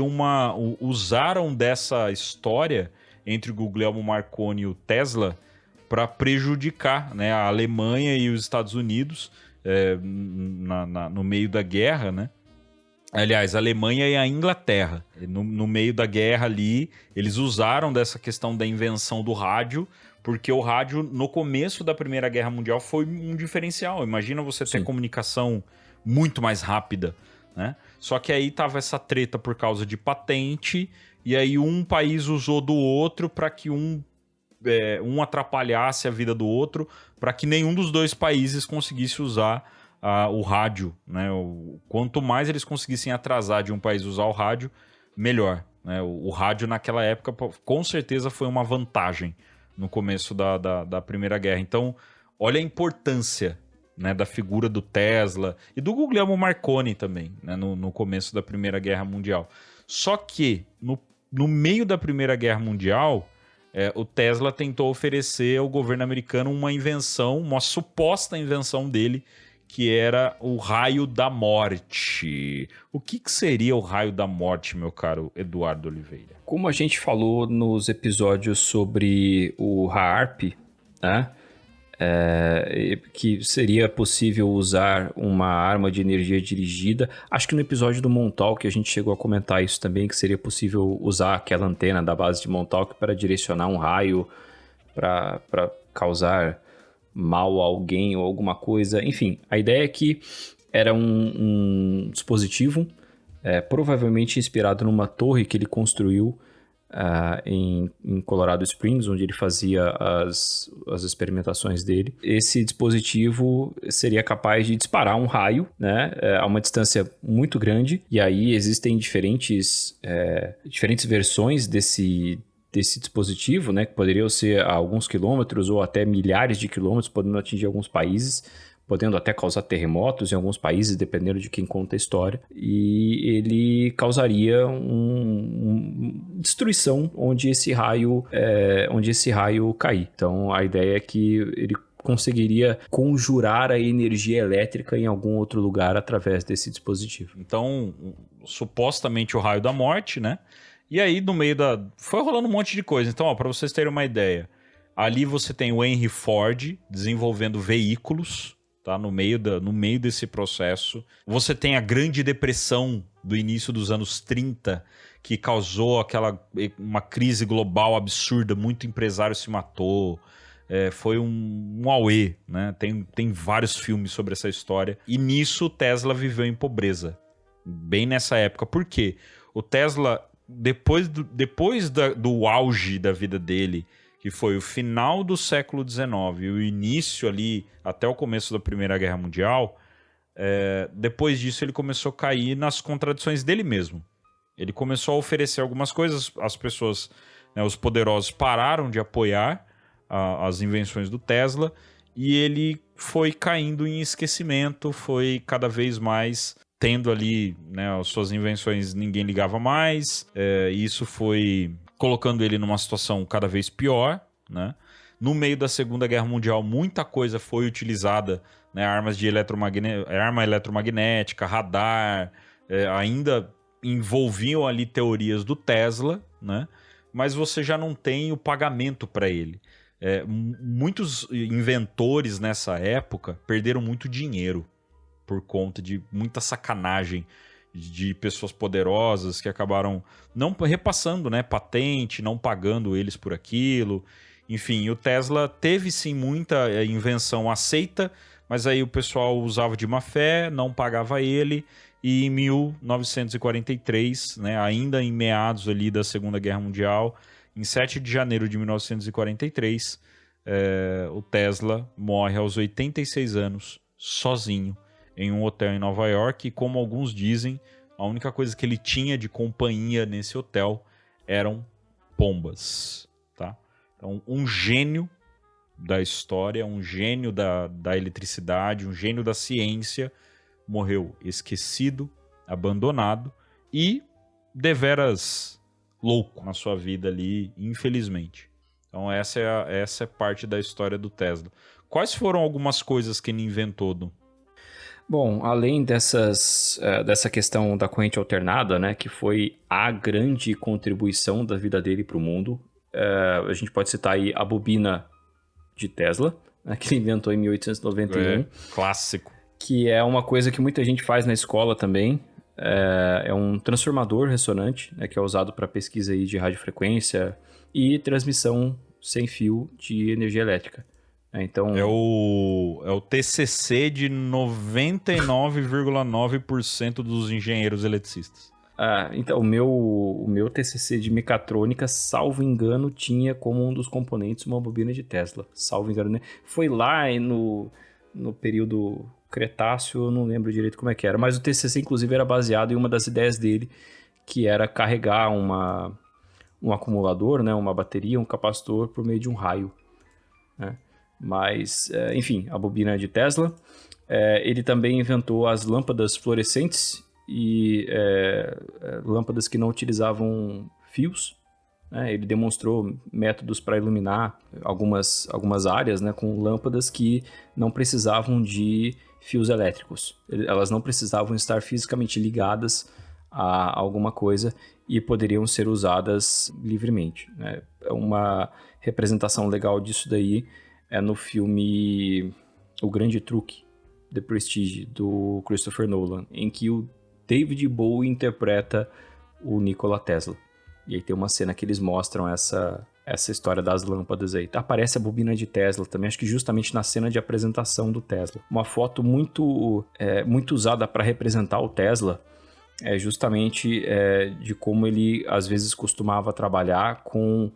usaram dessa história entre o Guglielmo Marconi e o Tesla para prejudicar, né, a Alemanha e os Estados Unidos no meio da guerra, né? Aliás, a Alemanha e a Inglaterra. No meio da guerra ali, eles usaram dessa questão da invenção do rádio Porque o rádio, no começo da Primeira Guerra Mundial, foi um diferencial. Imagina você ter comunicação muito mais rápida, né? Só que aí tava essa treta por causa de patente, e aí um país usou do outro para que um atrapalhasse a vida do outro, para que nenhum dos dois países conseguisse usar o rádio, né? Quanto mais eles conseguissem atrasar de um país usar o rádio, melhor, né? O rádio naquela época, com certeza, foi uma vantagem no começo da Primeira Guerra. Então, olha a importância, né, da figura do Tesla e do Guglielmo Marconi também, né, no começo da Primeira Guerra Mundial. Só que, no meio da Primeira Guerra Mundial, o Tesla tentou oferecer ao governo americano uma invenção, uma suposta invenção dele, que era o raio da morte. O que seria o raio da morte, meu caro Eduardo Oliveira? Como a gente falou nos episódios sobre o HAARP, né? Que seria possível usar uma arma de energia dirigida. Acho que no episódio do Montauk a gente chegou a comentar isso também, que seria possível usar aquela antena da base de Montauk para direcionar um raio para causar mal a alguém ou alguma coisa. Enfim, a ideia é que era um dispositivo provavelmente inspirado numa torre que ele construiu em Colorado Springs, onde ele fazia as experimentações dele. Esse dispositivo seria capaz de disparar um raio, né, a uma distância muito grande, e aí existem diferentes versões desse dispositivo, né, que poderiam ser a alguns quilômetros ou até milhares de quilômetros, podendo atingir alguns países, podendo até causar terremotos em alguns países, dependendo de quem conta a história. E ele causaria destruição onde esse raio cair. Então, a ideia é que ele conseguiria conjurar a energia elétrica em algum outro lugar através desse dispositivo. Então, supostamente o raio da morte, né? E aí, no meio foi rolando um monte de coisa. Então, para vocês terem uma ideia, ali você tem o Henry Ford desenvolvendo veículos, tá? No meio desse processo. Você tem a Grande Depressão do início dos anos 30, que causou uma crise global absurda, muito empresário se matou. Foi um auê, né? Tem vários filmes sobre essa história. E nisso o Tesla viveu em pobreza. Bem nessa época. Por quê? O Tesla, depois do auge da vida dele, que foi o final do século XIX e o início ali até o começo da Primeira Guerra Mundial, depois disso ele começou a cair nas contradições dele mesmo. Ele começou a oferecer algumas coisas, as pessoas, né, os poderosos pararam de apoiar as invenções do Tesla, e ele foi caindo em esquecimento, foi cada vez mais tendo ali, né, as suas invenções, ninguém ligava mais, e isso foi colocando ele numa situação cada vez pior, né? No meio da Segunda Guerra Mundial, muita coisa foi utilizada, né? Arma eletromagnética, radar, ainda envolviam ali teorias do Tesla, né? Mas você já não tem o pagamento para ele. Muitos inventores nessa época perderam muito dinheiro por conta de muita sacanagem de pessoas poderosas que acabaram não repassando, né, patente, não pagando eles por aquilo. Enfim, o Tesla teve sim muita invenção aceita, mas aí o pessoal usava de má fé, não pagava ele, e em 1943, né, ainda em meados ali da Segunda Guerra Mundial, em 7 de janeiro de 1943, o Tesla morre aos 86 anos, sozinho, em um hotel em Nova York, e como alguns dizem, a única coisa que ele tinha de companhia nesse hotel eram pombas, tá? Então, um gênio da história, um gênio da eletricidade, um gênio da ciência, morreu esquecido, abandonado e deveras louco na sua vida ali, infelizmente. Então, essa é parte da história do Tesla. Quais foram algumas coisas que ele inventou, Du? Bom, além dessa questão da corrente alternada, né, que foi a grande contribuição da vida dele para o mundo, a gente pode citar aí a bobina de Tesla, né, que ele inventou em 1891. Clássico. Que é uma coisa que muita gente faz na escola também. É um transformador ressonante, né, que é usado para pesquisa aí de radiofrequência e transmissão sem fio de energia elétrica. Então, É o TCC de 99,9% dos engenheiros eletricistas. então o meu TCC de mecatrônica, salvo engano, tinha como um dos componentes uma bobina de Tesla. Salvo engano, né? Foi lá no período Cretáceo, eu não lembro direito como é que era. Mas o TCC, inclusive, era baseado em uma das ideias dele, que era carregar um acumulador, né? Uma bateria, um capacitor por meio de um raio, né? Mas, enfim, a bobina de Tesla. Ele também inventou as lâmpadas fluorescentes e lâmpadas que não utilizavam fios, né? Ele demonstrou métodos para iluminar algumas áreas, né, com lâmpadas que não precisavam de fios elétricos. Elas não precisavam estar fisicamente ligadas a alguma coisa e poderiam ser usadas livremente, né? Uma representação legal disso daí é no filme O Grande Truque, The Prestige, do Christopher Nolan, em que o David Bowie interpreta o Nikola Tesla. E aí tem uma cena que eles mostram essa história das lâmpadas aí. Aparece a bobina de Tesla também, acho que justamente na cena de apresentação do Tesla. Uma foto muito usada para representar o Tesla é justamente de como ele às vezes costumava trabalhar com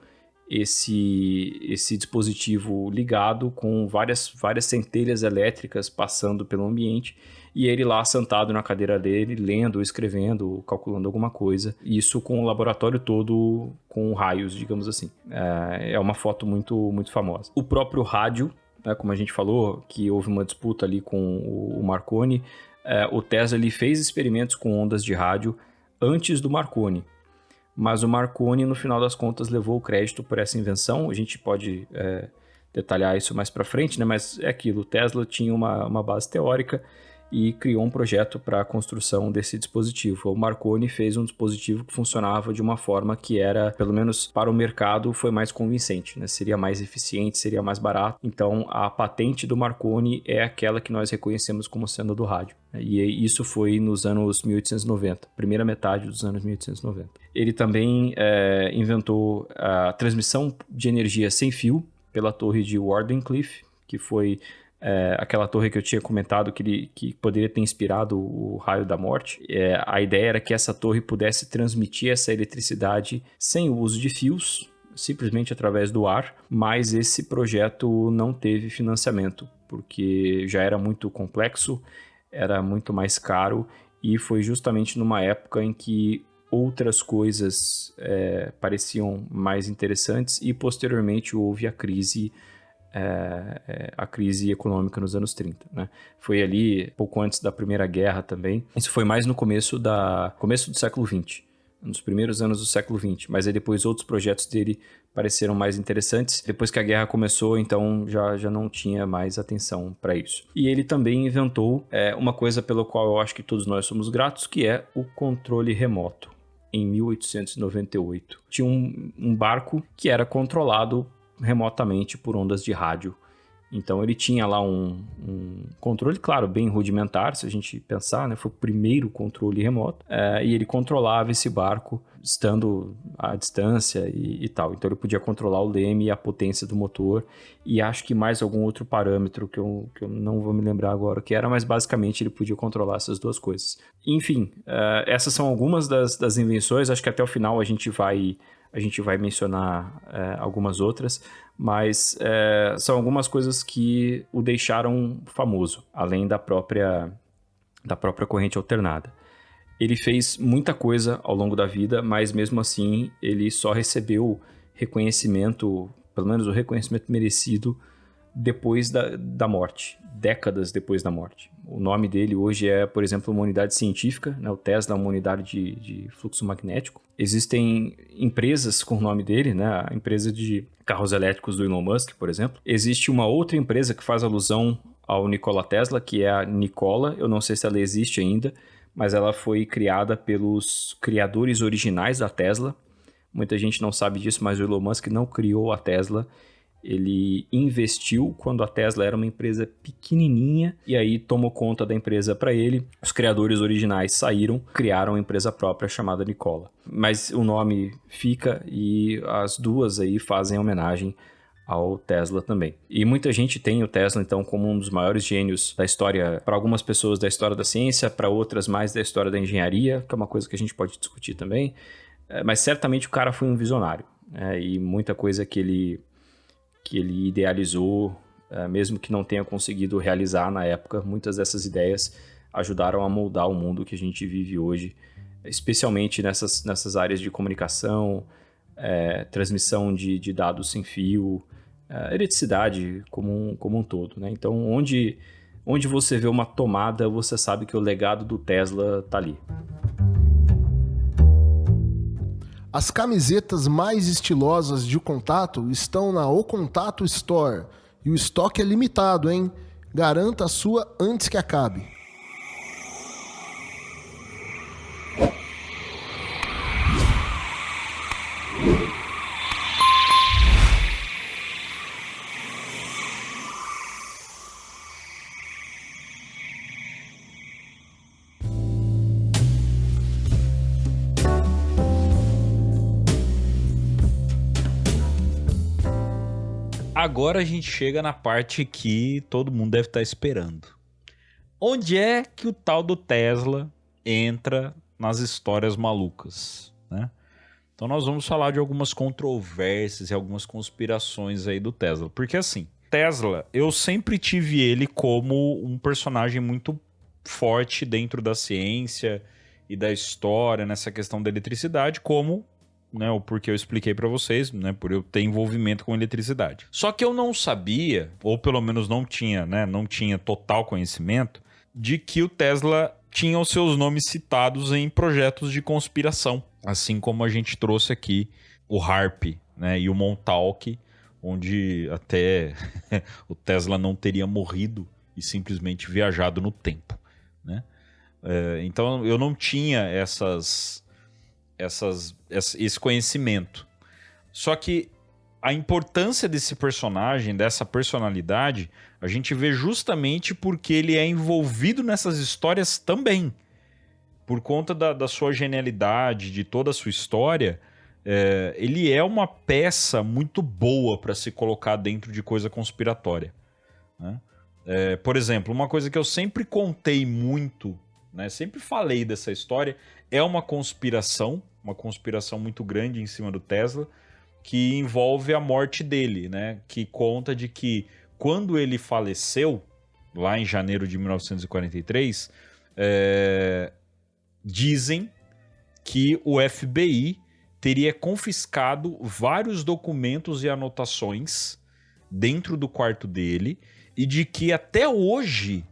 esse dispositivo ligado com várias centelhas elétricas passando pelo ambiente e ele lá sentado na cadeira dele, lendo, escrevendo, calculando alguma coisa. Isso com o laboratório todo com raios, digamos assim. É uma foto muito, muito famosa. O próprio rádio, né, como a gente falou, que houve uma disputa ali com o Marconi, o Tesla ele fez experimentos com ondas de rádio antes do Marconi. Mas o Marconi, no final das contas, levou o crédito por essa invenção. A gente pode detalhar isso mais para frente, né? Mas é aquilo, o Tesla tinha uma base teórica e criou um projeto para a construção desse dispositivo. O Marconi fez um dispositivo que funcionava de uma forma que era, pelo menos para o mercado, foi mais convincente, né? Seria mais eficiente, seria mais barato. Então, a patente do Marconi é aquela que nós reconhecemos como sendo do rádio. E isso foi nos anos 1890, primeira metade dos anos 1890. Ele também inventou a transmissão de energia sem fio pela torre de Wardenclyffe, que foi aquela torre que eu tinha comentado que poderia ter inspirado o raio da morte. A ideia era que essa torre pudesse transmitir essa eletricidade sem o uso de fios, simplesmente através do ar, mas esse projeto não teve financiamento, porque já era muito complexo, era muito mais caro, e foi justamente numa época em que outras coisas pareciam mais interessantes, e posteriormente houve a crise econômica nos anos 30, né? Foi ali pouco antes da Primeira Guerra também. Isso foi mais no começo do século XX, nos primeiros anos do século XX, mas aí depois outros projetos dele pareceram mais interessantes. Depois que a guerra começou, então já não tinha mais atenção para isso. E ele também inventou uma coisa pela qual eu acho que todos nós somos gratos, que é o controle remoto. Em 1898, tinha um barco que era controlado remotamente por ondas de rádio. Então ele tinha lá um controle, claro, bem rudimentar, se a gente pensar, né? Foi o primeiro controle remoto, e ele controlava esse barco estando à distância e tal. Então ele podia controlar o leme e a potência do motor, e acho que mais algum outro parâmetro que eu não vou me lembrar agora o que era, mas basicamente ele podia controlar essas duas coisas. Enfim, essas são algumas das invenções. Acho que até o final a gente vai mencionar algumas outras, mas são algumas coisas que o deixaram famoso, além da própria corrente alternada. Ele fez muita coisa ao longo da vida, mas mesmo assim ele só recebeu reconhecimento, pelo menos o reconhecimento merecido, depois da morte, décadas depois da morte. O nome dele hoje é, por exemplo, uma unidade científica, né? O Tesla é uma unidade de fluxo magnético. Existem empresas com o nome dele, né? A empresa de carros elétricos do Elon Musk, por exemplo. Existe uma outra empresa que faz alusão ao Nikola Tesla, que é a Nikola. Eu não sei se ela existe ainda, mas ela foi criada pelos criadores originais da Tesla. Muita gente não sabe disso, mas o Elon Musk não criou a Tesla. Ele investiu quando a Tesla era uma empresa pequenininha e aí tomou conta da empresa para ele. Os criadores originais saíram, criaram uma empresa própria chamada Nikola. Mas o nome fica, e as duas aí fazem homenagem ao Tesla também. E muita gente tem o Tesla, então, como um dos maiores gênios da história, para algumas pessoas da história da ciência, para outras mais da história da engenharia, que é uma coisa que a gente pode discutir também. Mas certamente o cara foi um visionário, né? E muita coisa que ele idealizou, mesmo que não tenha conseguido realizar na época, muitas dessas ideias ajudaram a moldar o mundo que a gente vive hoje, especialmente nessas áreas de comunicação, transmissão de dados sem fio, eletricidade como um todo, né? Então, onde você vê uma tomada, você sabe que o legado do Tesla está ali. As camisetas mais estilosas de O Contato estão na O Contato Store. E o estoque é limitado, hein? Garanta a sua antes que acabe. Agora a gente chega na parte que todo mundo deve estar esperando. Onde é que o tal do Tesla entra nas histórias malucas, né? Então nós vamos falar de algumas controvérsias e algumas conspirações aí do Tesla. Porque assim, Tesla, eu sempre tive ele como um personagem muito forte dentro da ciência e da história, nessa questão da eletricidade, como... né, o porquê eu expliquei pra vocês, né, por eu ter envolvimento com eletricidade. Só que eu não sabia, ou pelo menos não tinha total conhecimento, de que o Tesla tinha os seus nomes citados em projetos de conspiração. Assim como a gente trouxe aqui o HAARP, né, e o Montauk, onde até o Tesla não teria morrido e simplesmente viajado no tempo, né? Então eu não tinha esse conhecimento. Só que a importância desse personagem, dessa personalidade, a gente vê justamente porque ele é envolvido nessas histórias também. Por conta da sua genialidade, de toda a sua história, ele é uma peça muito boa para se colocar dentro de coisa conspiratória, né? Por exemplo, uma coisa que eu sempre contei muito, né, sempre falei dessa história, é uma conspiração muito grande em cima do Tesla, que envolve a morte dele, né? Que conta de que quando ele faleceu, lá em janeiro de 1943, dizem que o FBI teria confiscado vários documentos e anotações dentro do quarto dele, e de que até hoje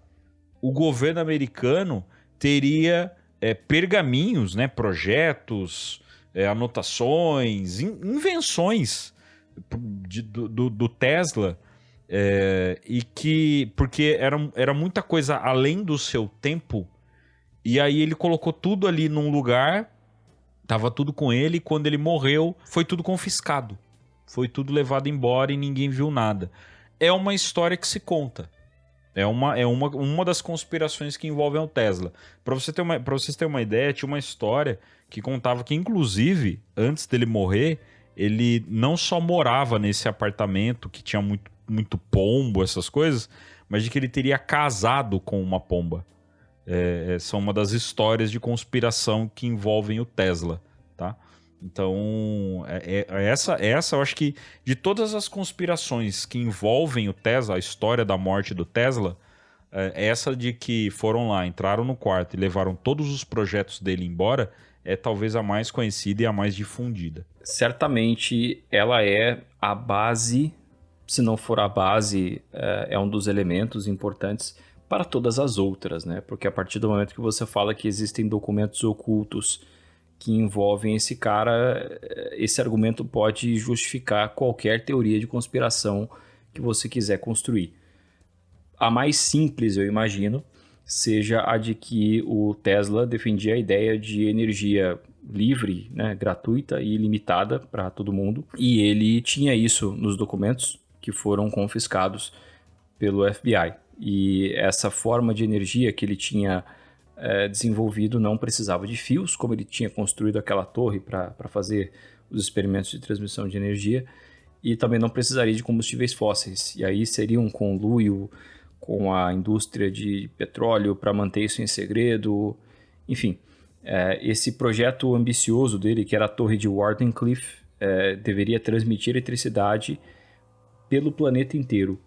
o governo americano teria pergaminhos, né, projetos, anotações, invenções do Tesla, e que porque era muita coisa além do seu tempo, e aí ele colocou tudo ali num lugar, tava tudo com ele, e quando ele morreu foi tudo confiscado, foi tudo levado embora e ninguém viu nada. É uma história que se conta. É uma das conspirações que envolvem o Tesla. Para vocês terem uma ideia, tinha uma história que contava que, inclusive, antes dele morrer, ele não só morava nesse apartamento que tinha muito pombo, essas coisas, mas de que ele teria casado com uma pomba. São uma das histórias de conspiração que envolvem o Tesla, tá? Então, essa eu acho que de todas as conspirações que envolvem o Tesla, a história da morte do Tesla, essa de que foram lá, entraram no quarto e levaram todos os projetos dele embora, é talvez a mais conhecida e a mais difundida. Certamente ela é a base, se não for a base, é um dos elementos importantes para todas as outras, né? Porque a partir do momento que você fala que existem documentos ocultos que envolvem esse cara, esse argumento pode justificar qualquer teoria de conspiração que você quiser construir. A mais simples, eu imagino, seja a de que o Tesla defendia a ideia de energia livre, né, gratuita e ilimitada para todo mundo, e ele tinha isso nos documentos que foram confiscados pelo FBI. E essa forma de energia que ele tinha desenvolvido não precisava de fios, como ele tinha construído aquela torre para fazer os experimentos de transmissão de energia, e também não precisaria de combustíveis fósseis. E aí seria um conluio com a indústria de petróleo para manter isso em segredo. Enfim, esse projeto ambicioso dele, que era a torre de Wardenclyffe, deveria transmitir eletricidade pelo planeta inteiro.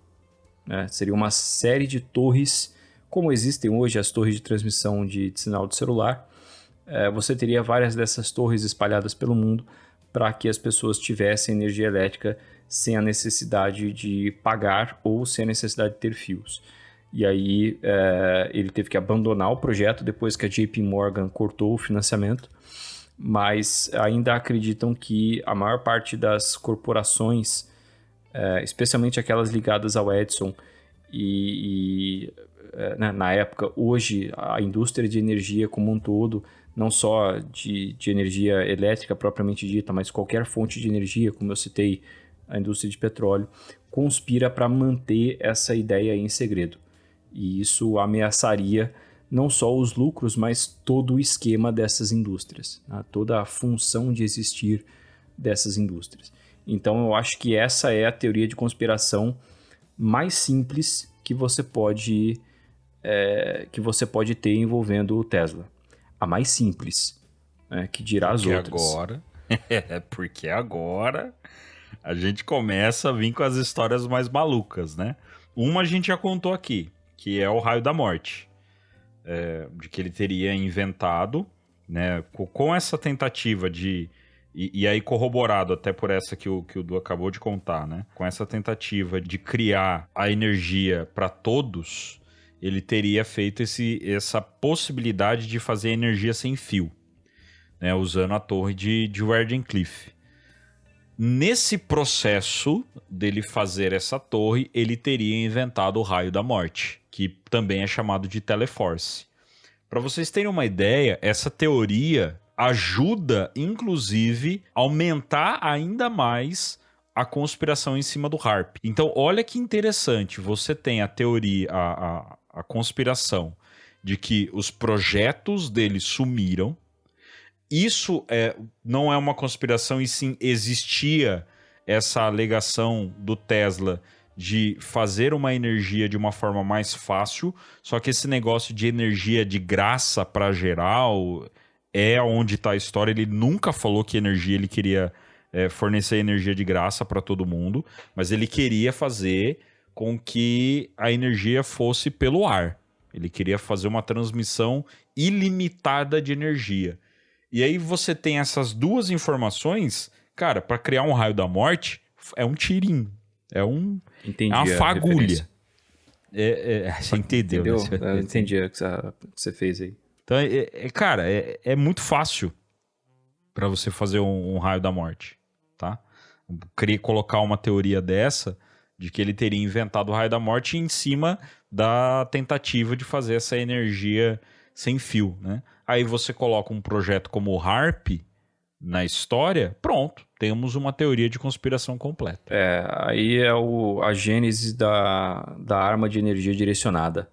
Seria uma série de torres, como existem hoje as torres de transmissão de sinal de celular. Você teria várias dessas torres espalhadas pelo mundo para que as pessoas tivessem energia elétrica sem a necessidade de pagar ou sem a necessidade de ter fios. E aí ele teve que abandonar o projeto depois que a JP Morgan cortou o financiamento, mas ainda acreditam que a maior parte das corporações, especialmente aquelas ligadas ao Edison na época, hoje a indústria de energia como um todo, não só de energia elétrica propriamente dita, mas qualquer fonte de energia, como eu citei, a indústria de petróleo, conspira para manter essa ideia em segredo. E isso ameaçaria não só os lucros, mas todo o esquema dessas indústrias, né? Toda a função de existir dessas indústrias. Então eu acho que essa é a teoria de conspiração mais simples que você pode ter envolvendo o Tesla. A mais simples, né? Que dirá as outras. Porque agora a gente começa a vir com as histórias mais malucas, né? Uma a gente já contou aqui, que é o raio da morte. De que ele teria inventado, né, com essa tentativa de... E aí corroborado até por essa que o Du acabou de contar, né? Com essa tentativa de criar a energia para todos, ele teria feito essa possibilidade de fazer energia sem fio, né, usando a torre de Wardenclyffe. Nesse processo dele fazer essa torre, ele teria inventado o raio da morte, que também é chamado de Teleforce. Para vocês terem uma ideia, essa teoria ajuda, inclusive, a aumentar ainda mais a conspiração em cima do HAARP. Então, olha que interessante, você tem a teoria, a conspiração de que os projetos dele sumiram. Isso não é uma conspiração, e sim existia essa alegação do Tesla de fazer uma energia de uma forma mais fácil, só que esse negócio de energia de graça para geral é onde está a história. Ele nunca falou que ele queria fornecer energia de graça para todo mundo, mas ele queria fazer com que a energia fosse pelo ar. Ele queria fazer uma transmissão ilimitada de energia. E aí você tem essas duas informações, cara, para criar um raio da morte, é um tirinho. É uma fagulha. Você entendeu? Né? Eu entendi o que você fez aí. Então, cara, é muito fácil para você fazer um raio da morte, tá? Colocar uma teoria dessa, de que ele teria inventado o raio da morte em cima da tentativa de fazer essa energia sem fio, né? Aí você coloca um projeto como o HAARP na história, pronto, temos uma teoria de conspiração completa. Aí é a gênese da arma de energia direcionada,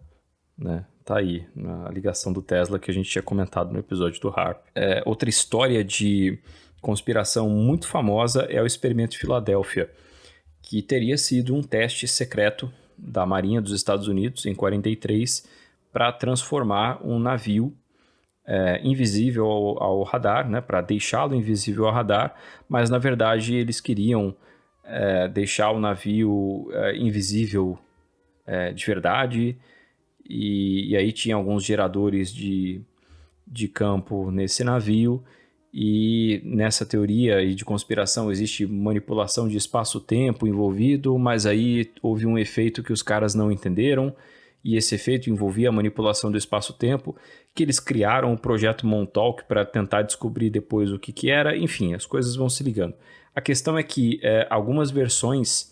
né? Tá aí, na ligação do Tesla que a gente tinha comentado no episódio do HAARP. Outra história de conspiração muito famosa é o experimento de Filadélfia, que teria sido um teste secreto da Marinha dos Estados Unidos em 43 para transformar um navio invisível ao radar, né, para deixá-lo invisível ao radar, mas na verdade eles queriam deixar o navio invisível de verdade, e aí tinha alguns geradores de campo nesse navio, e nessa teoria e de conspiração existe manipulação de espaço-tempo envolvido, mas aí houve um efeito que os caras não entenderam, e esse efeito envolvia a manipulação do espaço-tempo, que eles criaram o projeto Montauk para tentar descobrir depois o que era. Enfim, as coisas vão se ligando. A questão é que algumas versões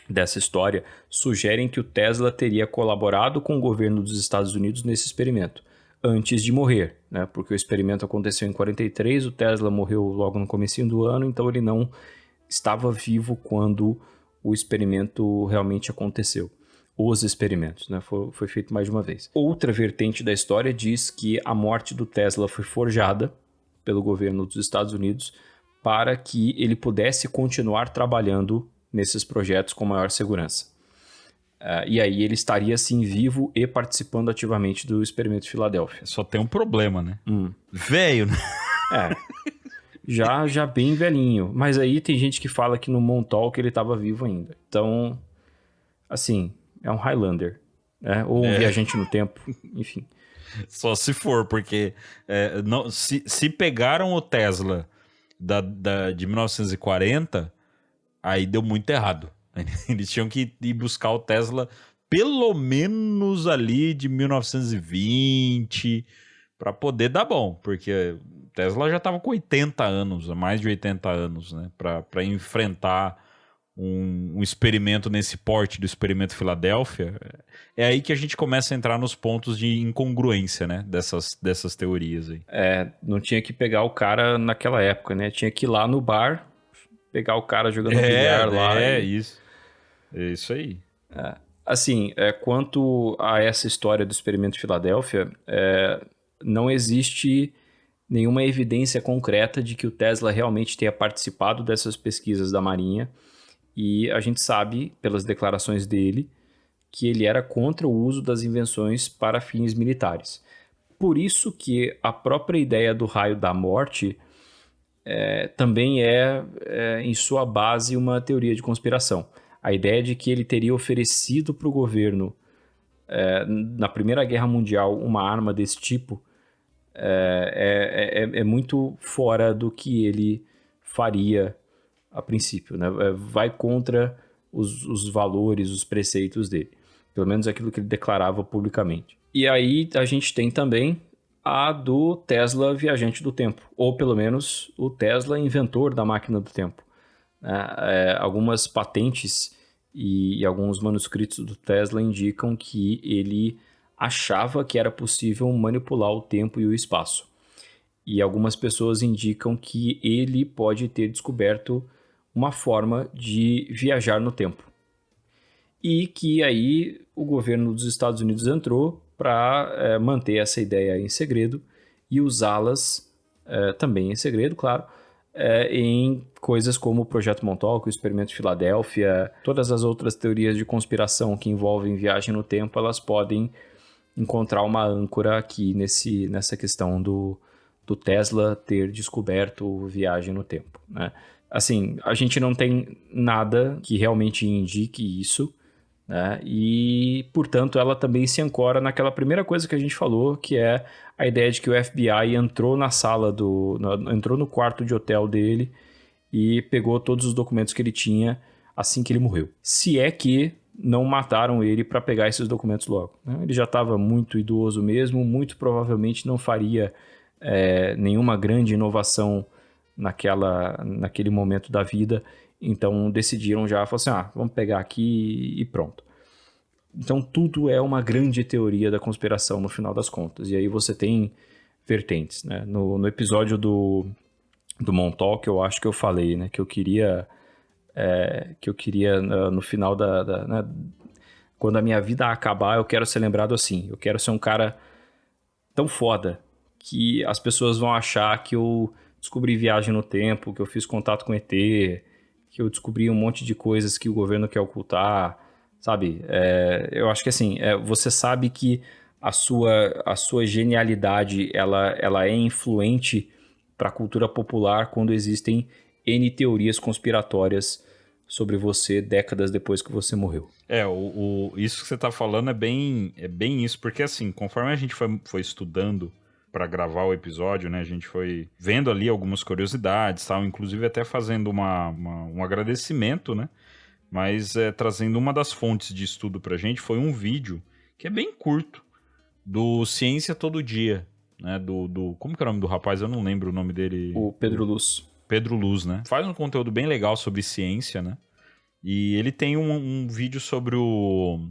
dessa história sugerem que o Tesla teria colaborado com o governo dos Estados Unidos nesse experimento, antes de morrer, né? Porque o experimento aconteceu em 43, o Tesla morreu logo no comecinho do ano, então ele não estava vivo quando o experimento realmente aconteceu. Os experimentos, né? Foi feito mais de uma vez. Outra vertente da história diz que a morte do Tesla foi forjada pelo governo dos Estados Unidos para que ele pudesse continuar trabalhando nesses projetos com maior segurança. E aí ele estaria, sim, vivo e participando ativamente do experimento de Filadélfia. Só tem um problema, né? Velho, né? Já bem velhinho. Mas aí tem gente que fala que no Montauk ele estava vivo ainda. Então, assim, é um Highlander, né? Ou um viajante no tempo, enfim. Só se for, porque se pegaram o Tesla de 1940, aí deu muito errado. Eles tinham que ir buscar o Tesla pelo menos ali de 1920 para poder dar bom, porque o Tesla já estava com 80 anos, mais de 80 anos, né, para enfrentar um experimento nesse porte do experimento Filadélfia. É aí que a gente começa a entrar nos pontos de incongruência, né, dessas teorias aí. Não tinha que pegar o cara naquela época, né, tinha que ir lá no bar, pegar o cara jogando bilhar lá. Isso. É isso aí. Assim, quanto a essa história do experimento Filadélfia, não existe nenhuma evidência concreta de que o Tesla realmente tenha participado dessas pesquisas da Marinha, e a gente sabe, pelas declarações dele, que ele era contra o uso das invenções para fins militares. Por isso que a própria ideia do raio da morte também em sua base, uma teoria de conspiração. A ideia de que ele teria oferecido para o governo, na Primeira Guerra Mundial, uma arma desse tipo, é muito fora do que ele faria a princípio, né? Vai contra os valores, os preceitos dele. Pelo menos aquilo que ele declarava publicamente. E aí a gente tem também a do Tesla viajante do tempo, ou pelo menos o Tesla inventor da máquina do tempo. Algumas patentes e alguns manuscritos do Tesla indicam que ele achava que era possível manipular o tempo e o espaço. E algumas pessoas indicam que ele pode ter descoberto uma forma de viajar no tempo. E que aí o governo dos Estados Unidos entrou para manter essa ideia em segredo e usá-las também em segredo, claro, em coisas como o Projeto Montauk, o Experimento de Filadélfia, todas as outras teorias de conspiração que envolvem viagem no tempo, elas podem encontrar uma âncora aqui nessa questão do Tesla ter descoberto viagem no tempo, né? Assim, a gente não tem nada que realmente indique isso, né? E, portanto, ela também se ancora naquela primeira coisa que a gente falou, que é a ideia de que o FBI entrou na sala entrou no quarto de hotel dele e pegou todos os documentos que ele tinha assim que ele morreu. Se é que não mataram ele para pegar esses documentos logo, né? Ele já estava muito idoso mesmo, muito provavelmente não faria nenhuma grande inovação naquele momento da vida, então decidiram já, falaram assim, vamos pegar aqui e pronto. Então tudo é uma grande teoria da conspiração no final das contas, e aí você tem vertentes, né? No episódio do Montauk, eu acho que eu falei, né, que eu queria no final né, quando a minha vida acabar, eu quero ser lembrado assim, eu quero ser um cara tão foda que as pessoas vão achar que eu descobri viagem no tempo, que eu fiz contato com ET, que eu descobri um monte de coisas que o governo quer ocultar, sabe? Eu acho que assim, você sabe que a sua genialidade ela é influente para a cultura popular quando existem N teorias conspiratórias sobre você décadas depois que você morreu. Isso que você está falando é bem isso, porque assim, conforme a gente foi estudando para gravar o episódio, né, a gente foi vendo ali algumas curiosidades, tal, inclusive até fazendo um agradecimento, né, mas trazendo uma das fontes de estudo pra gente foi um vídeo que é bem curto, do Ciência Todo Dia, né, como que é o nome do rapaz? Eu não lembro o nome dele. O Pedro Luz. Pedro Luz, né? Faz um conteúdo bem legal sobre ciência, né? E ele tem um vídeo sobre o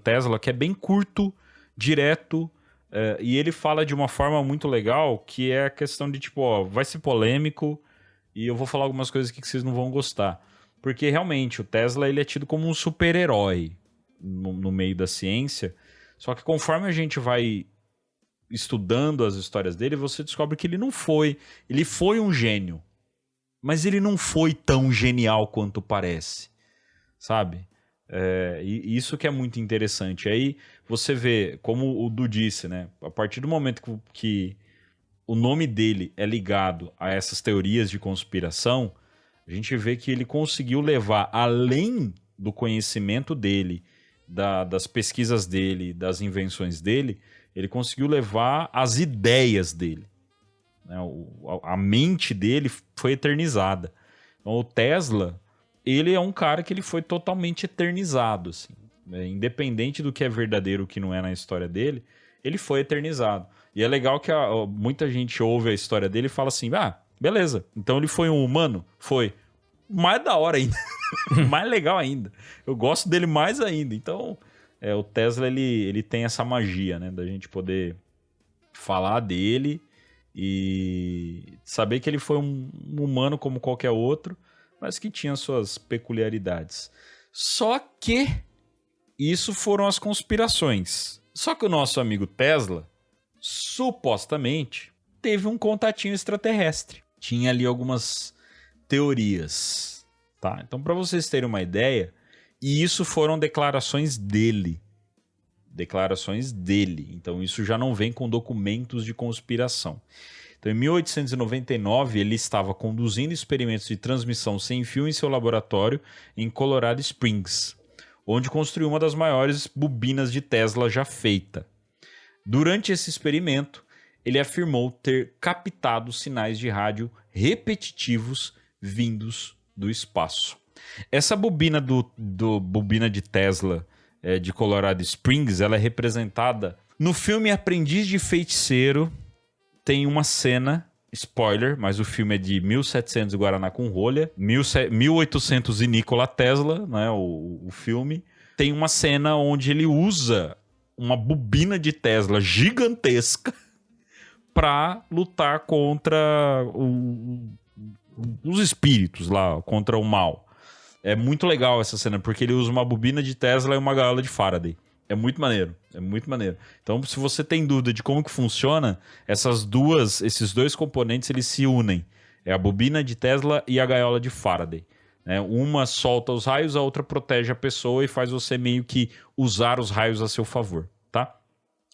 Tesla que é bem curto, direto, e ele fala de uma forma muito legal, que é a questão de tipo, vai ser polêmico e eu vou falar algumas coisas aqui que vocês não vão gostar. Porque realmente o Tesla ele é tido como um super-herói no meio da ciência, só que conforme a gente vai estudando as histórias dele, você descobre que ele foi um gênio, mas ele não foi tão genial quanto parece. sabe? E isso que é muito interessante. Aí você vê, como o Du disse, né? A partir do momento que o nome dele é ligado a essas teorias de conspiração, a gente vê que ele conseguiu levar, além do conhecimento dele, das pesquisas dele, das invenções dele, ele conseguiu levar as ideias dele. Né? A mente dele foi eternizada. Então, o Tesla, ele é um cara que ele foi totalmente eternizado. Assim, né? Independente do que é verdadeiro e o que não é na história dele, ele foi eternizado. E é legal que muita gente ouve a história dele e fala assim, beleza, então ele foi um humano? Foi. Mais da hora ainda. Mais legal ainda. Eu gosto dele mais ainda. Então, o Tesla, ele tem essa magia, né? Da gente poder falar dele e saber que ele foi um humano como qualquer outro, mas que tinha suas peculiaridades. Só que isso foram as conspirações. Só que o nosso amigo Tesla, supostamente, teve um contatinho extraterrestre. Tinha ali algumas teorias, tá? Então, para vocês terem uma ideia, e isso foram declarações dele. Declarações dele. Então, isso já não vem com documentos de conspiração. Então, em 1899, ele estava conduzindo experimentos de transmissão sem fio em seu laboratório em Colorado Springs, onde construiu uma das maiores bobinas de Tesla já feita. Durante esse experimento, ele afirmou ter captado sinais de rádio repetitivos vindos do espaço. Essa bobina bobina de Tesla de Colorado Springs, ela é representada no filme Aprendiz de Feiticeiro. Tem uma cena, spoiler, mas o filme é de 1700 Guaraná com rolha, 1800 e Nikola Tesla, né, o filme. Tem uma cena onde ele usa uma bobina de Tesla gigantesca para lutar contra os espíritos lá, contra o mal. É muito legal essa cena, porque ele usa uma bobina de Tesla e uma gaiola de Faraday. É muito maneiro, é muito maneiro. Então, se você tem dúvida de como que funciona, esses dois componentes, eles se unem. É a bobina de Tesla e a gaiola de Faraday. Né? Uma solta os raios, a outra protege a pessoa e faz você meio que usar os raios a seu favor, tá?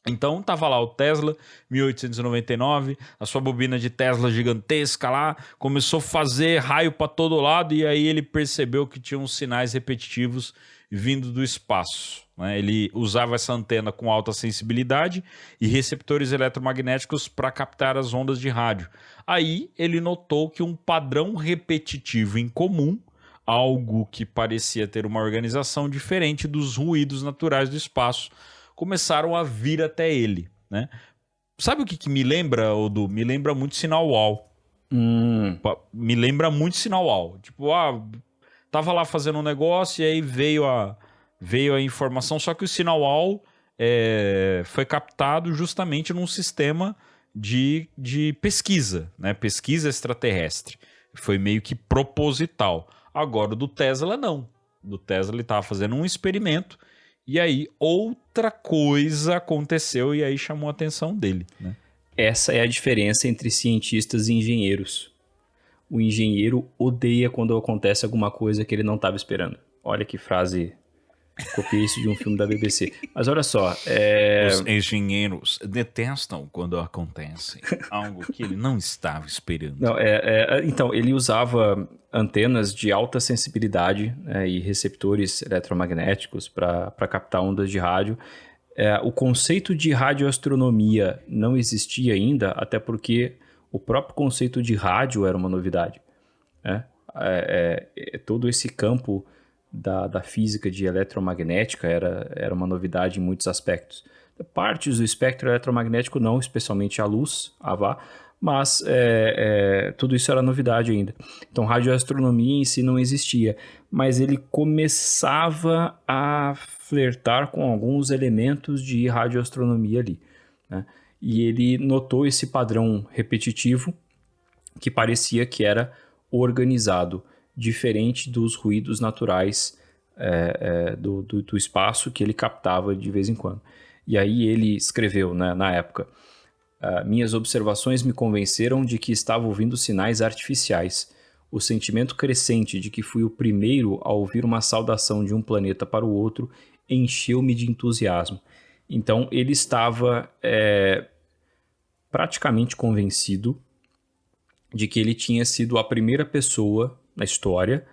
Então, tava lá o Tesla, 1899, a sua bobina de Tesla gigantesca lá, começou a fazer raio para todo lado e aí ele percebeu que tinha uns sinais repetitivos vindo do espaço. Né? Ele usava essa antena com alta sensibilidade e receptores eletromagnéticos para captar as ondas de rádio. Aí ele notou que um padrão repetitivo em comum, algo que parecia ter uma organização diferente dos ruídos naturais do espaço, começaram a vir até ele, né? Sabe o que me lembra, Odu? Me lembra muito sinal UAU. Me lembra muito sinal UAU. Tipo, tava lá fazendo um negócio e aí veio a informação, só que o sinal UAU foi captado justamente num sistema de pesquisa, né? Pesquisa extraterrestre. Foi meio que proposital. Agora, o do Tesla, não. Do Tesla, ele estava fazendo um experimento e aí outra coisa aconteceu e aí chamou a atenção dele, né? Essa é a diferença entre cientistas e engenheiros. O engenheiro odeia quando acontece alguma coisa que ele não estava esperando. Olha que frase... Copiei isso de um filme da BBC. Mas olha só... Os engenheiros detestam quando acontece algo que ele não estava esperando. Não, então, ele usava antenas de alta sensibilidade, né, e receptores eletromagnéticos para captar ondas de rádio. O conceito de radioastronomia não existia ainda, até porque o próprio conceito de rádio era uma novidade. Né? Todo esse campo da física de eletromagnética era uma novidade em muitos aspectos. Partes do espectro eletromagnético não, especialmente a luz, mas tudo isso era novidade ainda. Então, radioastronomia em si não existia, mas ele começava a flertar com alguns elementos de radioastronomia ali, né? E ele notou esse padrão repetitivo que parecia que era organizado, diferente dos ruídos naturais do espaço que ele captava de vez em quando. E aí ele escreveu, né, na época: minhas observações me convenceram de que estava ouvindo sinais artificiais. o sentimento crescente de que fui o primeiro a ouvir uma saudação de um planeta para o outro encheu-me de entusiasmo. Então ele estava praticamente convencido de que ele tinha sido a primeira pessoa na história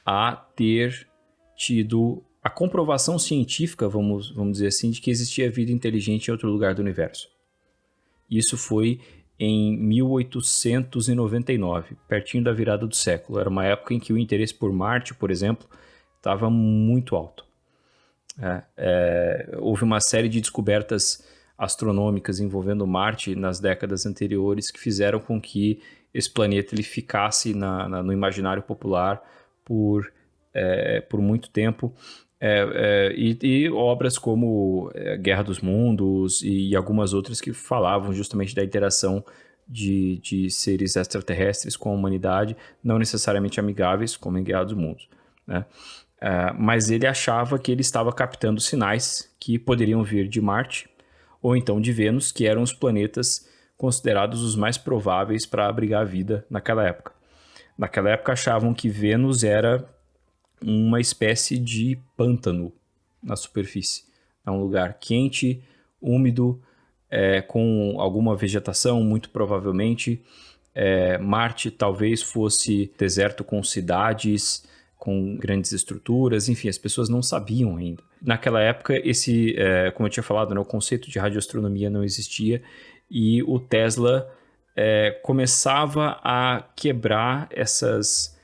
a ter tido a comprovação científica, vamos dizer assim, de que existia vida inteligente em outro lugar do universo. Isso foi em 1899, pertinho da virada do século. Era uma época em que o interesse por Marte, por exemplo, estava muito alto. Houve uma série de descobertas astronômicas envolvendo Marte nas décadas anteriores que fizeram com que esse planeta ele ficasse no imaginário popular por muito tempo. E obras como Guerra dos Mundos e algumas outras que falavam justamente da interação de seres extraterrestres com a humanidade, não necessariamente amigáveis, como em Guerra dos Mundos, né? Mas ele achava que ele estava captando sinais que poderiam vir de Marte ou então de Vênus, que eram os planetas considerados os mais prováveis para abrigar a vida naquela época. Naquela época achavam que Vênus era uma espécie de pântano na superfície. É um lugar quente, úmido, com alguma vegetação, muito provavelmente. Marte talvez fosse deserto com cidades, com grandes estruturas, enfim, as pessoas não sabiam ainda. Naquela época, como eu tinha falado, né, o conceito de radioastronomia não existia e o Tesla começava a quebrar essas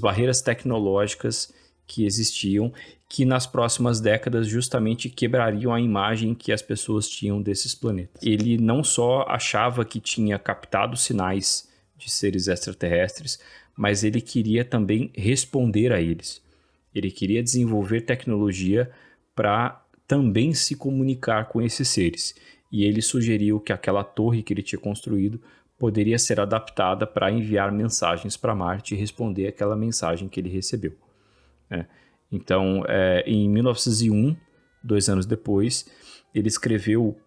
barreiras tecnológicas que existiam, que nas próximas décadas justamente quebrariam a imagem que as pessoas tinham desses planetas. Ele não só achava que tinha captado sinais de seres extraterrestres, mas ele queria também responder a eles. Ele queria desenvolver tecnologia para também se comunicar com esses seres. E ele sugeriu que aquela torre que ele tinha construído poderia ser adaptada para enviar mensagens para Marte e responder aquela mensagem que ele recebeu. Então, em 1901, 2 anos depois, ele escreveu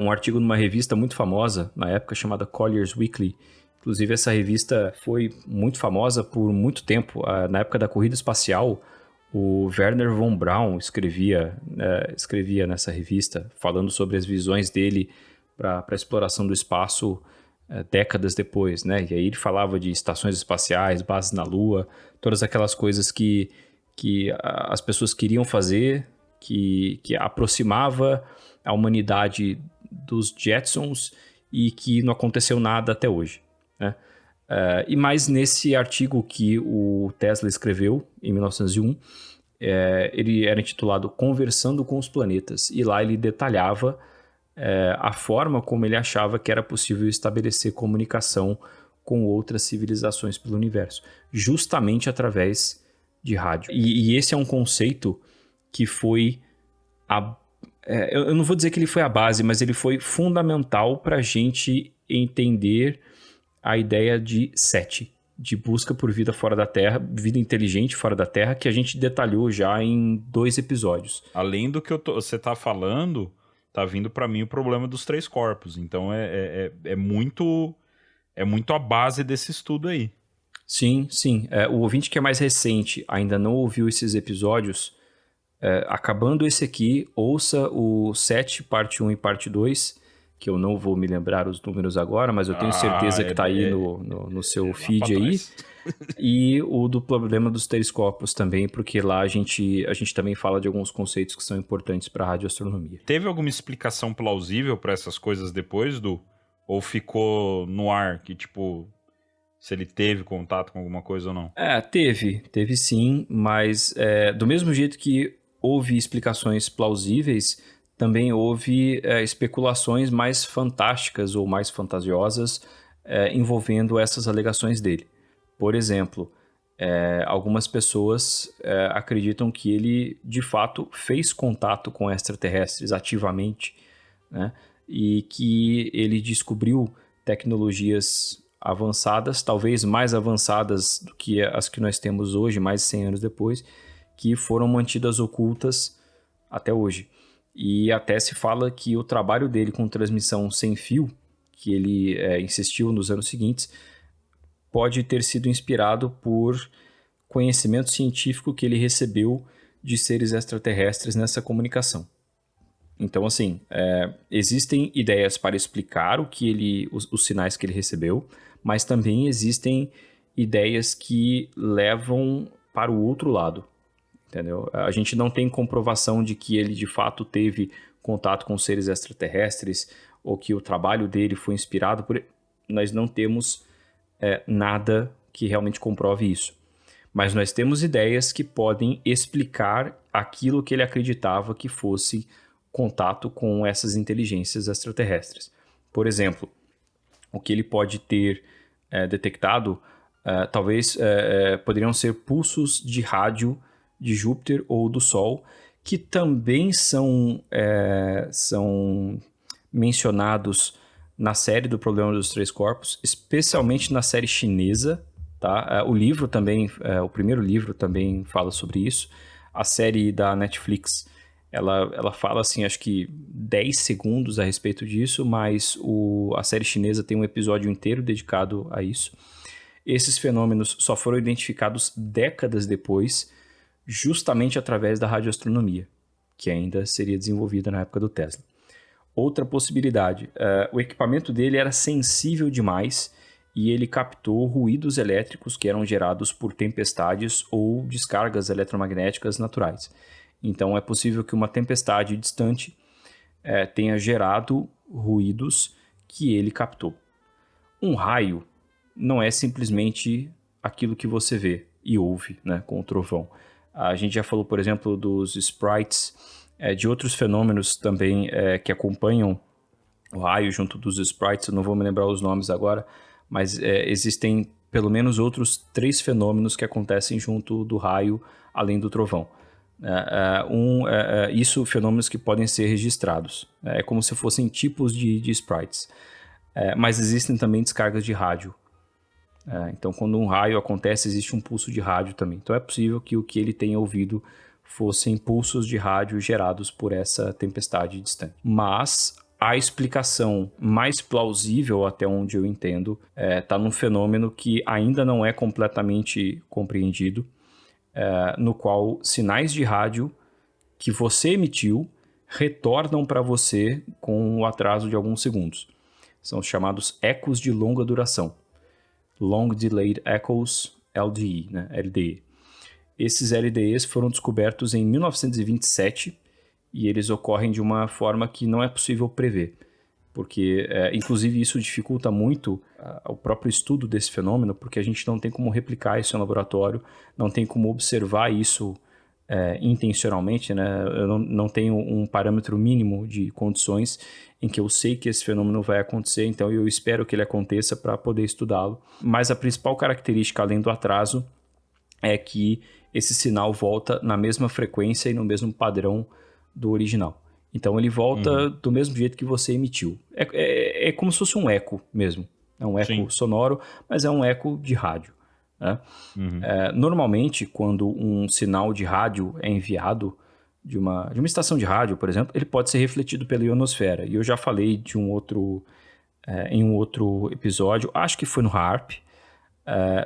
um artigo numa revista muito famosa, na época chamada Collier's Weekly. Inclusive, essa revista foi muito famosa por muito tempo. Na época da corrida espacial, o Wernher von Braun escrevia nessa revista, falando sobre as visões dele para a exploração do espaço décadas depois, né? E aí ele falava de estações espaciais, bases na Lua, todas aquelas coisas que as pessoas queriam fazer, que aproximava a humanidade dos Jetsons e que não aconteceu nada até hoje, né? E mais nesse artigo que o Tesla escreveu em 1901, ele era intitulado Conversando com os Planetas, e lá ele detalhava a forma como ele achava que era possível estabelecer comunicação com outras civilizações pelo universo, justamente através de rádio. E esse é um conceito que foi eu não vou dizer que ele foi a base, mas ele foi fundamental para a gente entender a ideia de SETI, de busca por vida fora da Terra, vida inteligente fora da Terra, que a gente detalhou já em 2 episódios. Além do que você tá falando, tá vindo para mim o problema dos 3 corpos. Então é muito a base desse estudo aí. Sim. O ouvinte que é mais recente ainda não ouviu esses episódios, acabando esse aqui, ouça o 7, parte 1 e parte 2, que eu não vou me lembrar os números agora, mas eu tenho certeza que tá aí no seu feed aí. E o do problema dos 3 corpos também, porque lá a gente também fala de alguns conceitos que são importantes para a radioastronomia. Teve alguma explicação plausível para essas coisas depois, ou ficou no ar, que tipo, se ele teve contato com alguma coisa ou não? Teve sim, mas do mesmo jeito que houve explicações plausíveis, também houve especulações mais fantásticas ou mais fantasiosas envolvendo essas alegações dele. Por exemplo, algumas pessoas acreditam que ele, de fato, fez contato com extraterrestres ativamente, né? E que ele descobriu tecnologias avançadas, talvez mais avançadas do que as que nós temos hoje, mais de 100 anos depois, que foram mantidas ocultas até hoje. E até se fala que o trabalho dele com transmissão sem fio, que ele insistiu nos anos seguintes, pode ter sido inspirado por conhecimento científico que ele recebeu de seres extraterrestres nessa comunicação. Então, assim, existem ideias para explicar os sinais que ele recebeu, mas também existem ideias que levam para o outro lado, entendeu? A gente não tem comprovação de que ele de fato teve contato com seres extraterrestres ou que o trabalho dele foi inspirado por... Nós não temos nada que realmente comprove isso. Mas nós temos ideias que podem explicar aquilo que ele acreditava que fosse contato com essas inteligências extraterrestres. Por exemplo, o que ele pode ter detectado, talvez poderiam ser pulsos de rádio de Júpiter ou do Sol, que também são mencionados na série do Problema dos Três Corpos, especialmente na série chinesa. Tá? O livro também, o primeiro livro também fala sobre isso. A série da Netflix, ela fala assim, acho que 10 segundos a respeito disso, mas a série chinesa tem um episódio inteiro dedicado a isso. Esses fenômenos só foram identificados décadas depois, justamente através da radioastronomia, que ainda seria desenvolvida na época do Tesla. Outra possibilidade, o equipamento dele era sensível demais e ele captou ruídos elétricos que eram gerados por tempestades ou descargas eletromagnéticas naturais. Então é possível que uma tempestade distante tenha gerado ruídos que ele captou. Um raio não é simplesmente aquilo que você vê e ouve, né, com o trovão. A gente já falou, por exemplo, dos sprites, de outros fenômenos também que acompanham o raio junto dos sprites. Eu não vou me lembrar os nomes agora, mas existem pelo menos outros 3 fenômenos que acontecem junto do raio, além do trovão. Isso, fenômenos que podem ser registrados. É como se fossem tipos de sprites. Mas existem também descargas de rádio. Então, quando um raio acontece, existe um pulso de rádio também. Então, é possível que o que ele tenha ouvido fossem pulsos de rádio gerados por essa tempestade distante. Mas a explicação mais plausível, até onde eu entendo, está num fenômeno que ainda não é completamente compreendido, no qual sinais de rádio que você emitiu retornam para você com o atraso de alguns segundos. São os chamados ecos de longa duração. Long Delayed Echoes, LDE, né? LDE. Esses LDEs foram descobertos em 1927 e eles ocorrem de uma forma que não é possível prever, porque, inclusive, isso dificulta muito o próprio estudo desse fenômeno, porque a gente não tem como replicar isso em laboratório, não tem como observar isso intencionalmente, né? Eu não tenho um parâmetro mínimo de condições em que eu sei que esse fenômeno vai acontecer, então eu espero que ele aconteça para poder estudá-lo. Mas a principal característica, além do atraso, é que esse sinal volta na mesma frequência e no mesmo padrão do original. Então ele volta do mesmo jeito que você emitiu. É como se fosse um eco mesmo. É um eco sonoro, mas é um eco de rádio. Né? Normalmente, quando um sinal de rádio é enviado de uma estação de rádio, por exemplo, ele pode ser refletido pela ionosfera. E eu já falei de em um outro episódio, acho que foi no HAARP,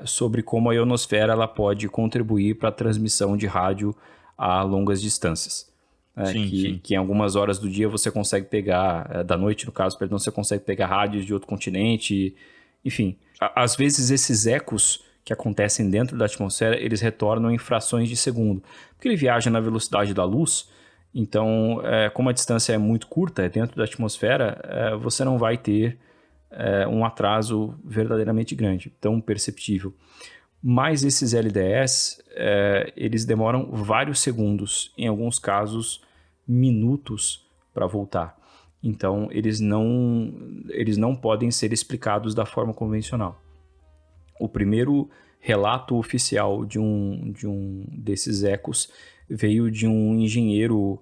sobre como a ionosfera ela pode contribuir para a transmissão de rádio a longas distâncias. Que em algumas horas do dia você consegue pegar, da noite no caso, perdão, você consegue pegar rádios de outro continente, enfim. Às vezes esses ecos que acontecem dentro da atmosfera, eles retornam em frações de segundo, porque ele viaja na velocidade da luz, então como a distância é muito curta dentro da atmosfera, você não vai ter um atraso verdadeiramente grande, tão perceptível. Mas esses LDEs, eles demoram vários segundos, em alguns casos minutos para voltar. Então eles não podem ser explicados da forma convencional. O primeiro relato oficial de um desses ecos veio de um engenheiro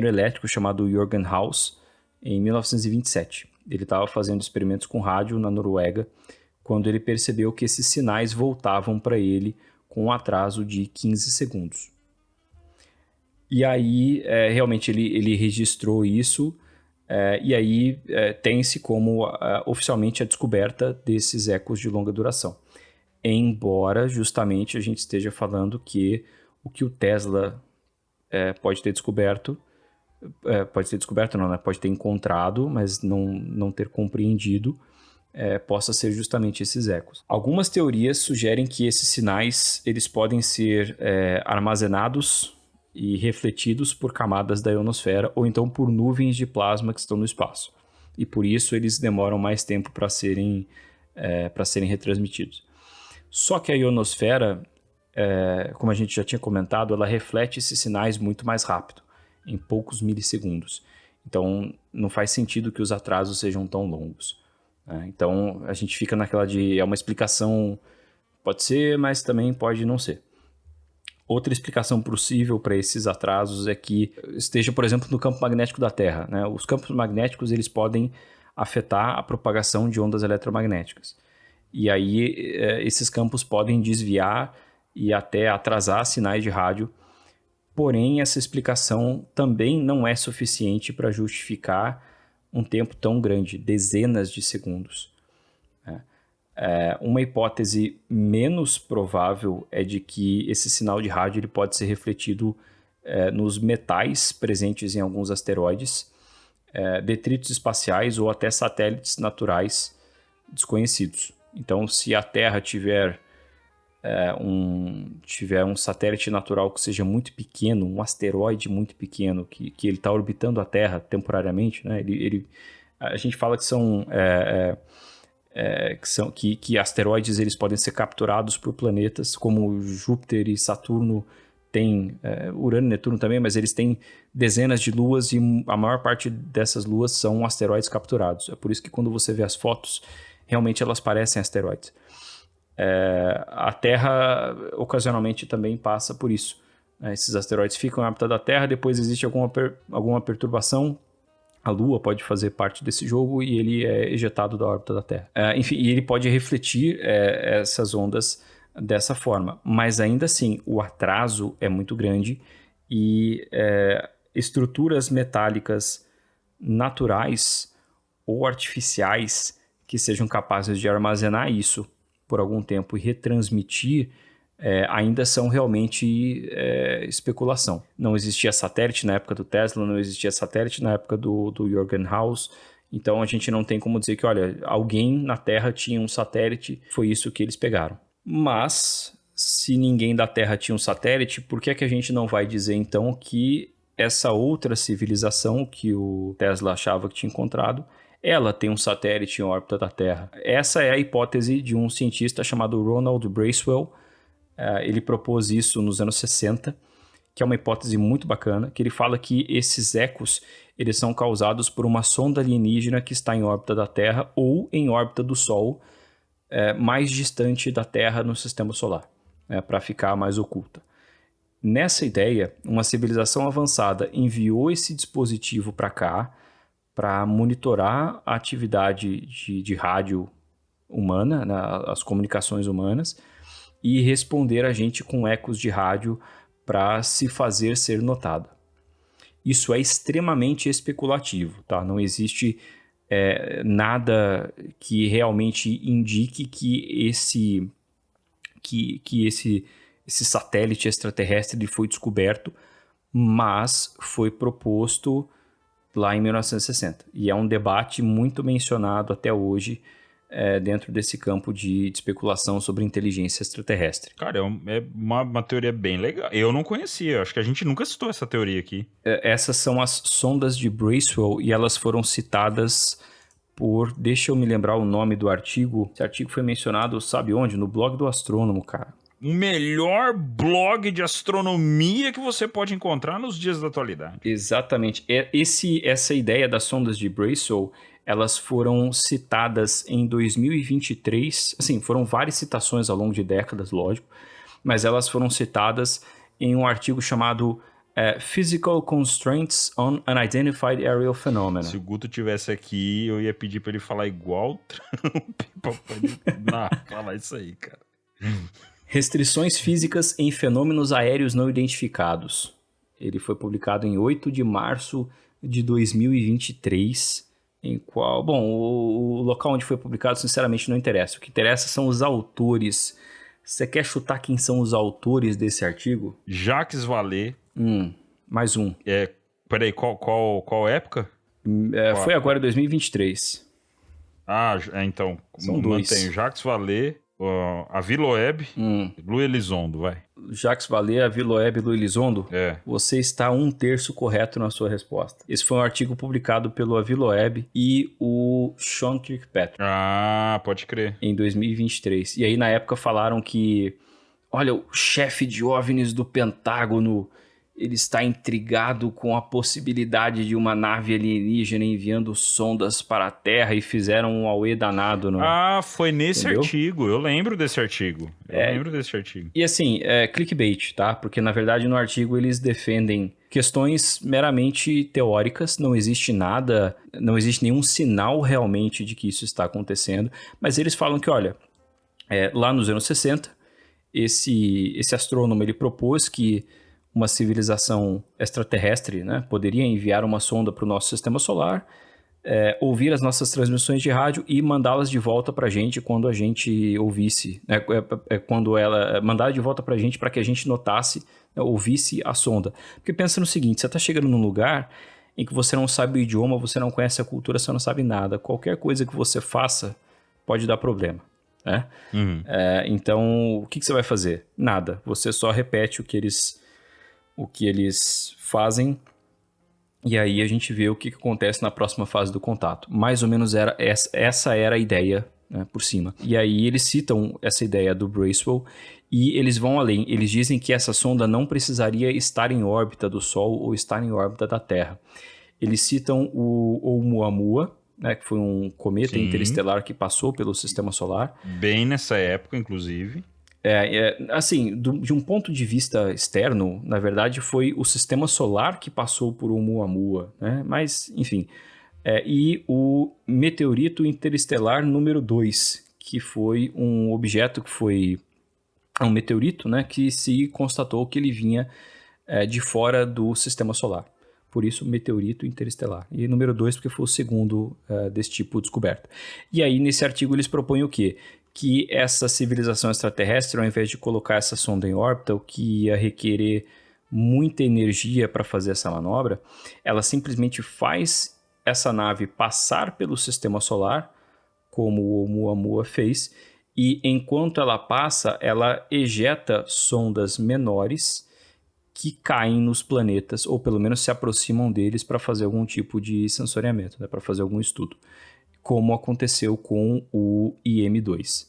elétrico chamado Jürgen Haus, em 1927. Ele estava fazendo experimentos com rádio na Noruega, quando ele percebeu que esses sinais voltavam para ele com um atraso de 15 segundos. E aí, realmente, ele registrou isso E aí tem-se como oficialmente a descoberta desses ecos de longa duração. Embora justamente a gente esteja falando que o que o Tesla pode ter descoberto não, né? Pode ter encontrado, mas não ter compreendido, possa ser justamente esses ecos. Algumas teorias sugerem que esses sinais eles podem ser armazenados e refletidos por camadas da ionosfera ou então por nuvens de plasma que estão no espaço. E por isso eles demoram mais tempo para serem retransmitidos. Só que a ionosfera, como a gente já tinha comentado, ela reflete esses sinais muito mais rápido, em poucos milissegundos. Então não faz sentido que os atrasos sejam tão longos. Então a gente fica naquela de uma explicação, pode ser, mas também pode não ser. Outra explicação possível para esses atrasos é que esteja, por exemplo, no campo magnético da Terra, né? Os campos magnéticos eles podem afetar a propagação de ondas eletromagnéticas. E aí esses campos podem desviar e até atrasar sinais de rádio. Porém, essa explicação também não é suficiente para justificar um tempo tão grande, dezenas de segundos. Uma hipótese menos provável é de que esse sinal de rádio ele pode ser refletido nos metais presentes em alguns asteroides, detritos espaciais ou até satélites naturais desconhecidos. Então, se a Terra tiver um satélite natural que seja muito pequeno, um asteroide muito pequeno, que ele está orbitando a Terra temporariamente, né? A gente fala que são... que asteroides eles podem ser capturados por planetas como Júpiter e Saturno tem, Urano e Netuno também, mas eles têm dezenas de luas e a maior parte dessas luas são asteroides capturados. É por isso que quando você vê as fotos, realmente elas parecem asteroides. A Terra ocasionalmente também passa por isso. Esses asteroides ficam em órbita da Terra, depois existe alguma perturbação. A Lua pode fazer parte desse jogo e ele é ejetado da órbita da Terra. Enfim, e ele pode refletir essas ondas dessa forma. Mas ainda assim, o atraso é muito grande e estruturas metálicas naturais ou artificiais que sejam capazes de armazenar isso por algum tempo e retransmitir ainda são realmente especulação. Não existia satélite na época do Tesla, não existia satélite na época do Jorgen Haus, então a gente não tem como dizer que, olha, alguém na Terra tinha um satélite, foi isso que eles pegaram. Mas, se ninguém da Terra tinha um satélite, por que a gente não vai dizer então que essa outra civilização que o Tesla achava que tinha encontrado, ela tem um satélite em órbita da Terra? Essa é a hipótese de um cientista chamado Ronald Bracewell. Ele propôs isso nos anos 60, que é uma hipótese muito bacana, que ele fala que esses ecos eles são causados por uma sonda alienígena que está em órbita da Terra ou em órbita do Sol, mais distante da Terra no sistema solar, para ficar mais oculta. Nessa ideia, uma civilização avançada enviou esse dispositivo para cá para monitorar a atividade de rádio humana, né, as comunicações humanas, e responder a gente com ecos de rádio para se fazer ser notado. Isso é extremamente especulativo, tá? Não existe nada que realmente indique que esse satélite extraterrestre foi descoberto, mas foi proposto lá em 1960. E é um debate muito mencionado até hoje dentro desse campo de especulação sobre inteligência extraterrestre. Cara, é uma teoria bem legal. Eu não conhecia, acho que a gente nunca citou essa teoria aqui. Essas são as sondas de Bracewell e elas foram citadas por... Deixa eu me lembrar o nome do artigo. Esse artigo foi mencionado, sabe onde? No blog do Astrônomo, cara. O melhor blog de astronomia que você pode encontrar nos dias da atualidade. Exatamente. Essa ideia das sondas de Bracewell, elas foram citadas em 2023. Assim, foram várias citações ao longo de décadas, lógico, mas elas foram citadas em um artigo chamado Physical Constraints on Unidentified Aerial Phenomena. Se o Guto tivesse aqui, eu ia pedir pra ele falar igual o Trump pra poder falar isso aí, cara. Restrições físicas em fenômenos aéreos não identificados. Ele foi publicado em 8 de março de 2023, em qual... Bom, o local onde foi publicado, sinceramente, não interessa. O que interessa são os autores. Você quer chutar quem são os autores desse artigo? Jacques Vallée. Mais um. Peraí, qual época? Foi agora, 2023. Então, são dois. Mantém Jacques Vallée, a Villoeb, Louis Elizondo, vai. Jacques Vallée, a Villoeb e Louis Elizondo? É. Você está 1/3 correto na sua resposta. Esse foi um artigo publicado pelo Villoeb e o Sean Kirkpatrick. Pode crer. Em 2023. E aí, na época, falaram que, olha, o chefe de OVNIs do Pentágono, ele está intrigado com a possibilidade de uma nave alienígena enviando sondas para a Terra, e fizeram um auê danado. Foi nesse artigo. Eu lembro desse artigo. E assim, clickbait, tá? Porque, na verdade, no artigo eles defendem questões meramente teóricas. Não existe nada, não existe nenhum sinal realmente de que isso está acontecendo. Mas eles falam que, olha, lá nos anos 60, esse astrônomo, ele propôs que uma civilização extraterrestre, né, poderia enviar uma sonda para o nosso sistema solar, ouvir as nossas transmissões de rádio e mandá-las de volta para a gente quando a gente ouvisse, quando ela mandar de volta para a gente, para que a gente notasse, ouvisse a sonda. Porque pensa no seguinte, você está chegando num lugar em que você não sabe o idioma, você não conhece a cultura, você não sabe nada. Qualquer coisa que você faça pode dar problema. Né? Então, o que você vai fazer? Nada. Você só repete o que eles fazem, e aí a gente vê o que acontece na próxima fase do contato. Mais ou menos essa era a ideia, né, por cima. E aí eles citam essa ideia do Bracewell, e eles vão além. Eles dizem que essa sonda não precisaria estar em órbita do Sol ou estar em órbita da Terra. Eles citam o Oumuamua, né, que foi um cometa interestelar que passou pelo Sistema Solar. Bem nessa época, inclusive. Assim, de um ponto de vista externo, na verdade, foi o Sistema Solar que passou por Oumuamua, né? Mas, enfim. E o meteorito interestelar número 2, que foi um objeto que foi... um meteorito, né? Que se constatou que ele vinha de fora do Sistema Solar. Por isso, meteorito interestelar. E número 2, porque foi o segundo desse tipo descoberto. E aí, nesse artigo, eles propõem o quê? Que essa civilização extraterrestre, ao invés de colocar essa sonda em órbita, o que ia requerer muita energia para fazer essa manobra, ela simplesmente faz essa nave passar pelo Sistema Solar, como o Oumuamua fez, e enquanto ela passa, ela ejeta sondas menores que caem nos planetas, ou pelo menos se aproximam deles para fazer algum tipo de sensoriamento, né, para fazer algum estudo, como aconteceu com o IM-2.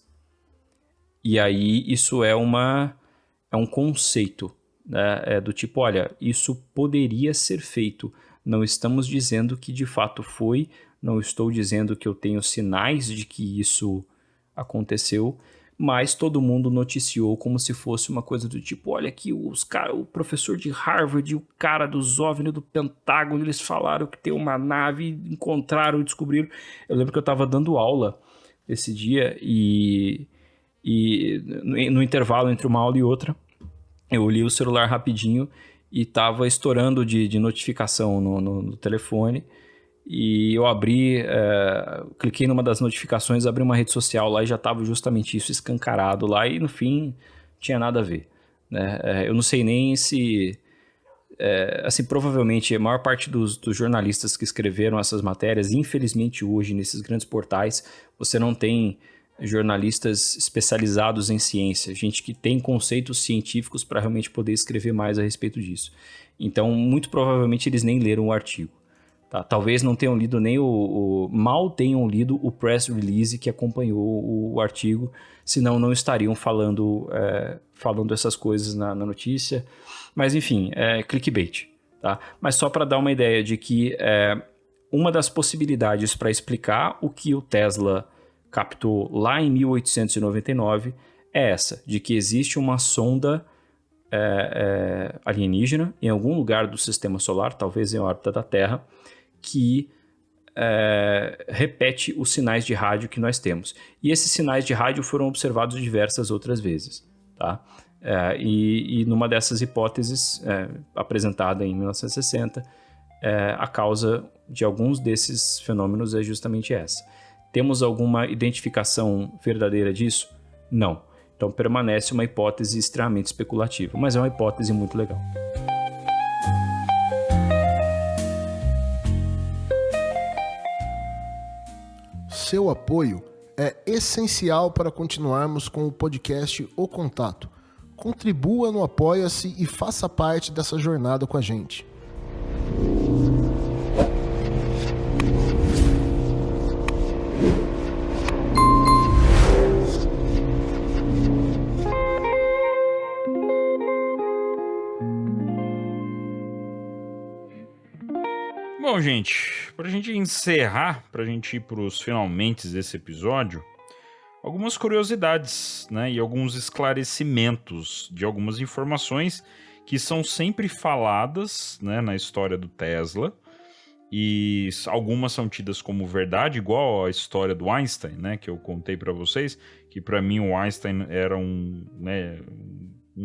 E aí isso é um conceito, né, do tipo, olha, isso poderia ser feito. Não estamos dizendo que de fato foi, não estou dizendo que eu tenho sinais de que isso aconteceu, mas todo mundo noticiou como se fosse uma coisa do tipo, olha aqui, o professor de Harvard e o cara dos OVNI do Pentágono, eles falaram que tem uma nave, encontraram e descobriram. Eu lembro que eu estava dando aula esse dia e no intervalo entre uma aula e outra, eu olhei o celular rapidinho e estava estourando de notificação no telefone. E eu cliquei numa das notificações, abri uma rede social lá e já estava justamente isso escancarado lá, e no fim não tinha nada a ver, né? Eu não sei nem se... assim, provavelmente a maior parte dos jornalistas que escreveram essas matérias, infelizmente hoje nesses grandes portais, você não tem jornalistas especializados em ciência, gente que tem conceitos científicos para realmente poder escrever mais a respeito disso. Então, muito provavelmente eles nem leram o artigo. Tá? Talvez não tenham lido nem mal tenham lido o press release que acompanhou o artigo, senão não estariam falando essas coisas na notícia. Mas enfim, clickbait. Tá? Mas só para dar uma ideia de que uma das possibilidades para explicar o que o Tesla captou lá em 1899 é essa, de que existe uma sonda alienígena em algum lugar do Sistema Solar, talvez em órbita da Terra, que repete os sinais de rádio que nós temos. E esses sinais de rádio foram observados diversas outras vezes. Tá? E numa dessas hipóteses, apresentada em 1960, a causa de alguns desses fenômenos é justamente essa. Temos alguma identificação verdadeira disso? Não. Então permanece uma hipótese extremamente especulativa, mas é uma hipótese muito legal. Seu apoio é essencial para continuarmos com o podcast O Contato. Contribua no Apoia-se e faça parte dessa jornada com a gente. Bom, gente, pra gente encerrar, pra gente ir pros finalmente desse episódio, algumas curiosidades, né, e alguns esclarecimentos de algumas informações que são sempre faladas, né, na história do Tesla, e algumas são tidas como verdade, igual a história do Einstein, né, que eu contei pra vocês, que pra mim o Einstein era um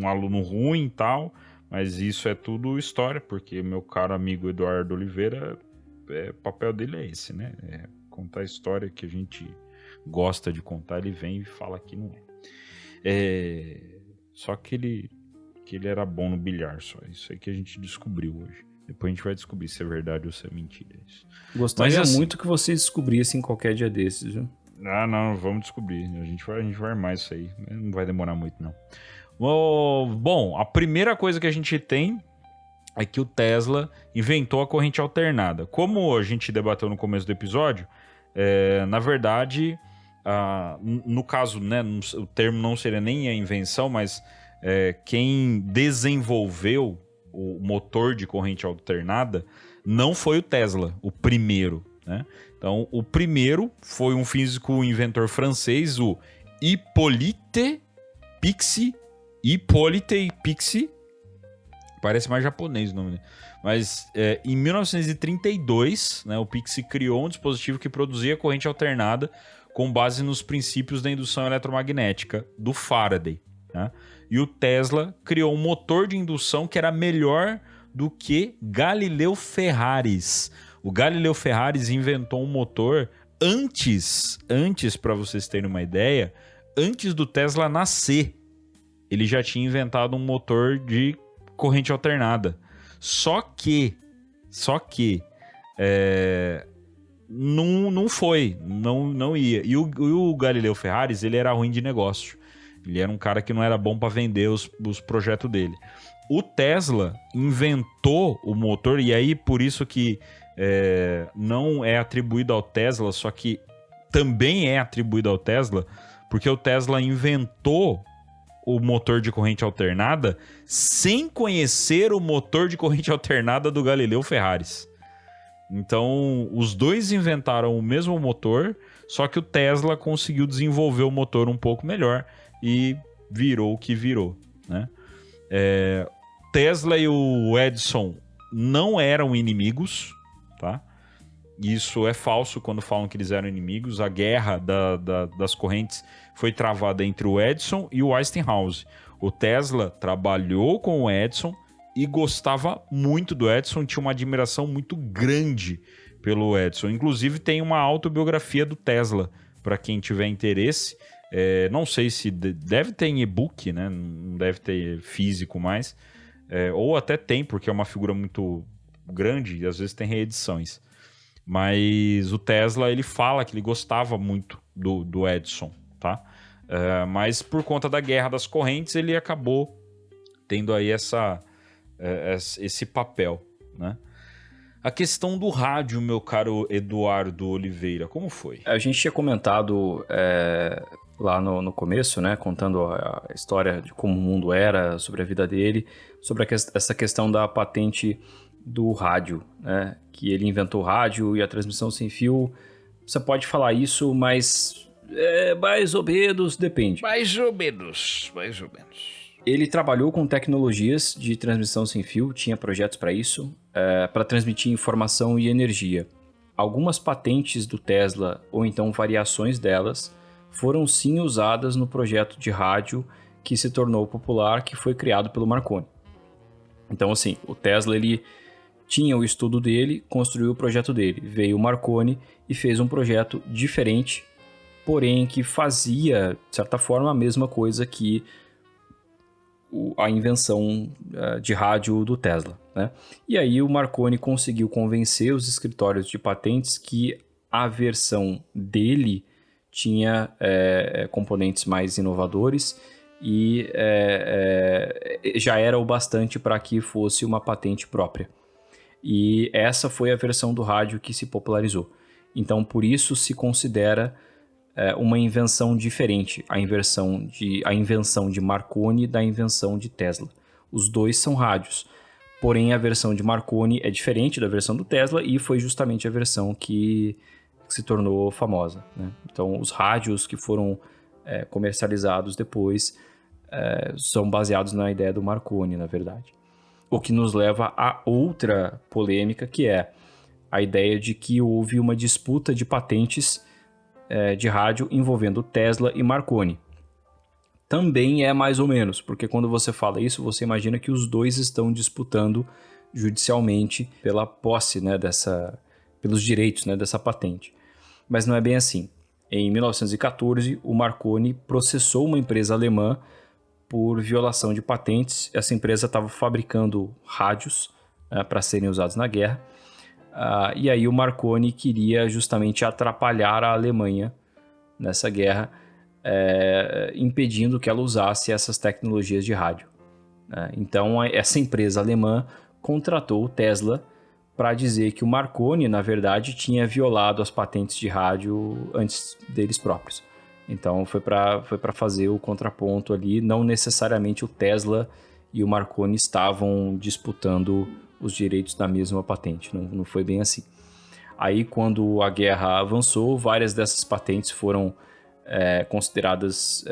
aluno ruim e tal, mas isso é tudo história, porque meu caro amigo Eduardo Oliveira, o papel dele é esse, né? É contar a história que a gente gosta de contar, ele vem e fala que não é. Só que ele era bom no bilhar, só. Isso aí que a gente descobriu hoje. Depois a gente vai descobrir se é verdade ou se é mentira. Isso. Gostaria muito que vocês descobrissem qualquer dia desses, viu? Não, vamos descobrir. A gente vai armar isso aí. Não vai demorar muito, não. Bom, a primeira coisa que a gente tem é que o Tesla inventou a corrente alternada. Como a gente debateu no começo do episódio, na verdade, no caso, né, o termo não seria nem a invenção, mas quem desenvolveu o motor de corrente alternada não foi o Tesla, o primeiro, né? Então, o primeiro foi um físico inventor francês, o Hippolyte Pixii, parece mais japonês o nome dele. Mas em 1932, né, o Pixii criou um dispositivo que produzia corrente alternada com base nos princípios da indução eletromagnética do Faraday, né? E o Tesla criou um motor de indução que era melhor do que Galileu Ferraris. O Galileu Ferraris inventou um motor antes, para vocês terem uma ideia, antes do Tesla nascer. Ele já tinha inventado um motor de corrente alternada. Só que não foi, não ia. E o Galileu Ferraris, ele era ruim de negócio. Ele era um cara que não era bom para vender os projetos dele. O Tesla inventou o motor, e aí por isso que não é atribuído ao Tesla, só que também é atribuído ao Tesla, porque o Tesla inventou o motor de corrente alternada sem conhecer o motor de corrente alternada do Galileu Ferraris. Então, os dois inventaram o mesmo motor, só que o Tesla conseguiu desenvolver o motor um pouco melhor e virou o que virou, né? Tesla e o Edison não eram inimigos, tá? Isso é falso quando falam que eles eram inimigos. A guerra das correntes foi travada entre o Edison e o Westinghouse. O Tesla trabalhou com o Edison e gostava muito do Edison, tinha uma admiração muito grande pelo Edison. Inclusive tem uma autobiografia do Tesla, para quem tiver interesse. Não sei se deve ter em e-book, né? Não deve ter físico mais. Ou até tem, porque é uma figura muito grande e às vezes tem reedições. Mas o Tesla, ele fala que ele gostava muito do Edison, tá? Mas por conta da guerra das correntes, ele acabou tendo aí esse papel, né? A questão do rádio, meu caro Eduardo Oliveira, como foi? A gente tinha comentado lá no começo, né? Contando a história de como o mundo era, sobre a vida dele, sobre essa questão da patente do rádio, né? Que ele inventou o rádio e a transmissão sem fio. Você pode falar isso, mas mais ou menos depende. Mais ou menos. Ele trabalhou com tecnologias de transmissão sem fio, tinha projetos para isso, para transmitir informação e energia. Algumas patentes do Tesla, ou então variações delas, foram sim usadas no projeto de rádio que se tornou popular, que foi criado pelo Marconi. Então, assim, o Tesla, ele tinha o estudo dele, construiu o projeto dele. Veio o Marconi e fez um projeto diferente, porém que fazia, de certa forma, a mesma coisa que a invenção de rádio do Tesla, né? E aí o Marconi conseguiu convencer os escritórios de patentes que a versão dele tinha componentes mais inovadores e já era o bastante para que fosse uma patente própria. E essa foi a versão do rádio que se popularizou. Então, por isso se considera uma invenção diferente, a invenção de Marconi da invenção de Tesla. Os dois são rádios, porém a versão de Marconi é diferente da versão do Tesla e foi justamente a versão que se tornou famosa, né? Então, os rádios que foram comercializados depois são baseados na ideia do Marconi, na verdade. O que nos leva a outra polêmica, que é a ideia de que houve uma disputa de patentes de rádio envolvendo Tesla e Marconi. Também é mais ou menos, porque quando você fala isso, você imagina que os dois estão disputando judicialmente pela posse, né, pelos direitos, né, dessa patente. Mas não é bem assim. Em 1914, o Marconi processou uma empresa alemã por violação de patentes. Essa empresa estava fabricando rádios para serem usados na guerra. E aí o Marconi queria justamente atrapalhar a Alemanha nessa guerra, impedindo que ela usasse essas tecnologias de rádio. Então essa empresa alemã contratou o Tesla para dizer que o Marconi, na verdade, tinha violado as patentes de rádio antes deles próprios. Então foi para fazer o contraponto ali. Não necessariamente o Tesla e o Marconi estavam disputando os direitos da mesma patente, não foi bem assim. Aí, quando a guerra avançou, várias dessas patentes foram consideradas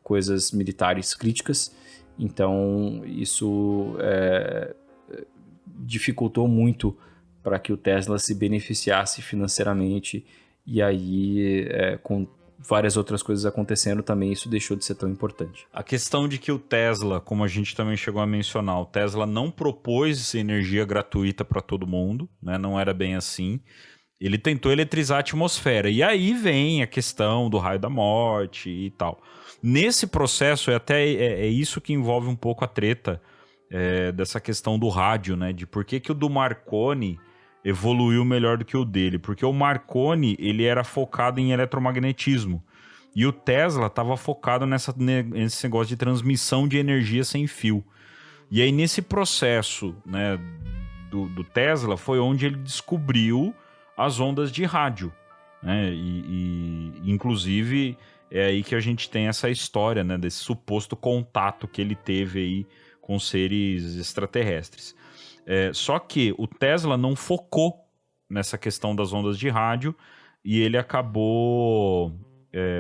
coisas militares críticas, então isso dificultou muito para que o Tesla se beneficiasse financeiramente, e aí com várias outras coisas acontecendo também, isso deixou de ser tão importante. A questão de que o Tesla, como a gente também chegou a mencionar, o Tesla não propôs energia gratuita para todo mundo, né? Não era bem assim. Ele tentou eletrizar a atmosfera. E aí vem a questão do raio da morte e tal. Nesse processo, é isso que envolve um pouco a treta dessa questão do rádio, né? De por que o do Marconi evoluiu melhor do que o dele. Porque o Marconi, ele era focado em eletromagnetismo. E o Tesla estava focado nesse negócio de transmissão de energia sem fio. E aí, nesse processo, né, do Tesla, foi onde ele descobriu as ondas de rádio, né? E inclusive, é aí que a gente tem essa história, né, desse suposto contato que ele teve aí com seres extraterrestres. Só que o Tesla não focou nessa questão das ondas de rádio e ele acabou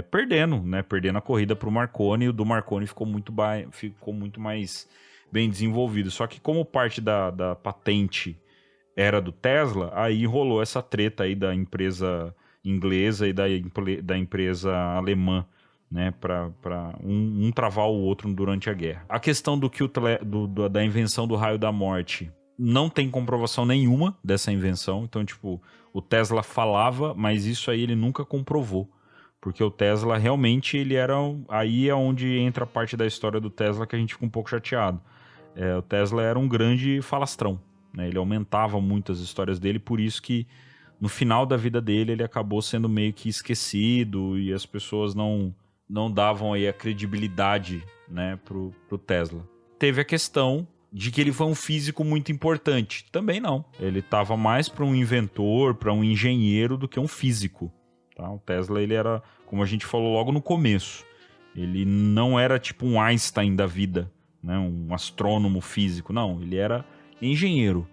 perdendo, né? Perdendo a corrida para o Marconi, e o do Marconi ficou muito mais bem desenvolvido. Só que como parte da patente era do Tesla, aí rolou essa treta aí da empresa inglesa e da empresa alemã, né, para um travar o outro durante a guerra. A questão da invenção do raio da morte, não tem comprovação nenhuma dessa invenção. Então, tipo, o Tesla falava, mas isso aí ele nunca comprovou. Porque o Tesla realmente, ele era... Aí é onde entra a parte da história do Tesla que a gente fica um pouco chateado. O Tesla era um grande falastrão, né? Ele aumentava muito as histórias dele, por isso que no final da vida dele ele acabou sendo meio que esquecido e as pessoas não davam aí a credibilidade, né, pro Tesla. Teve a questão de que ele foi um físico muito importante. Também não. Ele estava mais para um inventor, para um engenheiro do que um físico. Tá? O Tesla, ele era, como a gente falou logo no começo, ele não era tipo um Einstein da vida, né? Um astrônomo físico. Não, ele era engenheiro.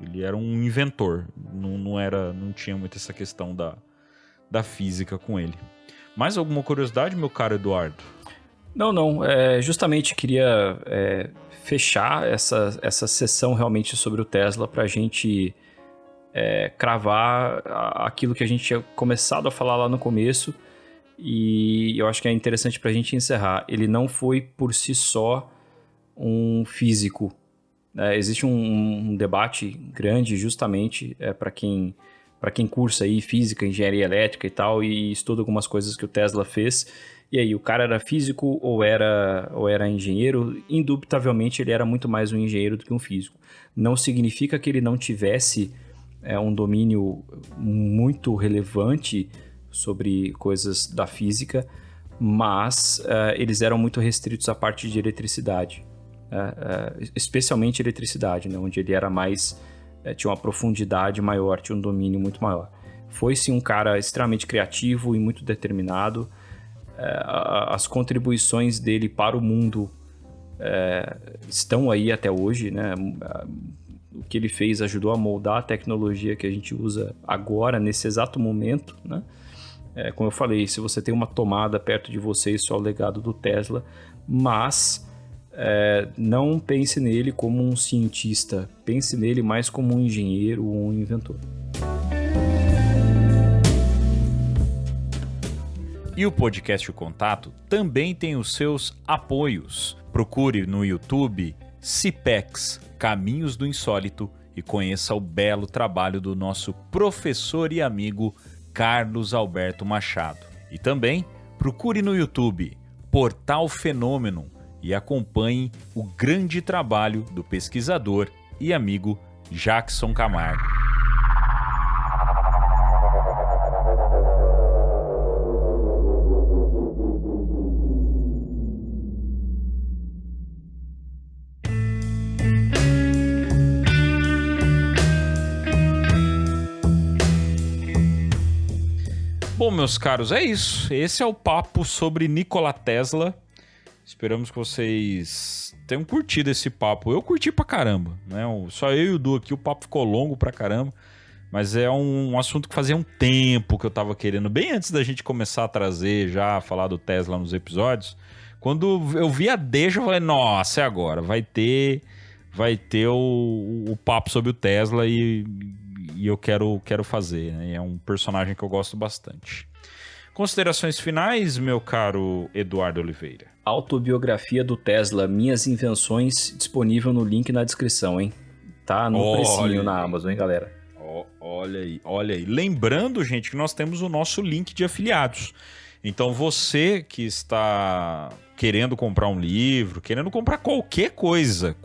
Ele era um inventor. Não tinha muito essa questão da física com ele. Mais alguma curiosidade, meu caro Eduardo? Não. Justamente queria fechar essa sessão realmente sobre o Tesla para a gente cravar aquilo que a gente tinha começado a falar lá no começo, e eu acho que é interessante para a gente encerrar. Ele não foi por si só um físico, Existe um debate grande justamente para quem cursa aí física, engenharia elétrica e tal, e estuda algumas coisas que o Tesla fez. E aí, o cara era físico ou era engenheiro? Indubitavelmente, ele era muito mais um engenheiro do que um físico. Não significa que ele não tivesse um domínio muito relevante sobre coisas da física, mas eles eram muito restritos à parte de eletricidade, especialmente eletricidade, né, onde ele era mais, tinha uma profundidade maior, tinha um domínio muito maior. Foi sim um cara extremamente criativo e muito determinado. As contribuições dele para o mundo estão aí até hoje, né? O que ele fez ajudou a moldar a tecnologia que a gente usa agora, nesse exato momento, né? Como eu falei, se você tem uma tomada perto de você, isso é o legado do Tesla, mas não pense nele como um cientista, pense nele mais como um engenheiro ou um inventor. E o podcast O Contato também tem os seus apoios. Procure no YouTube CIPEX, Caminhos do Insólito, e conheça o belo trabalho do nosso professor e amigo Carlos Alberto Machado. E também procure no YouTube Portal Fenômeno e acompanhe o grande trabalho do pesquisador e amigo Jackson Camargo. Bom, meus caros, é isso. Esse é o papo sobre Nikola Tesla. Esperamos que vocês tenham curtido esse papo. Eu curti pra caramba, né? Só eu e o Du aqui, o papo ficou longo pra caramba. Mas é um assunto que fazia um tempo que eu tava querendo, bem antes da gente começar a trazer, já falar do Tesla nos episódios. Quando eu vi a deixa, eu falei, nossa, é agora. Vai ter o papo sobre o Tesla e eu quero fazer, né? É um personagem que eu gosto bastante. Considerações finais, meu caro Eduardo Oliveira. Autobiografia do Tesla, Minhas Invenções, disponível no link na descrição, hein? Tá no precinho na Amazon, hein, galera? Olha aí. Lembrando, gente, que nós temos o nosso link de afiliados. Então você que está querendo comprar um livro, querendo comprar qualquer coisa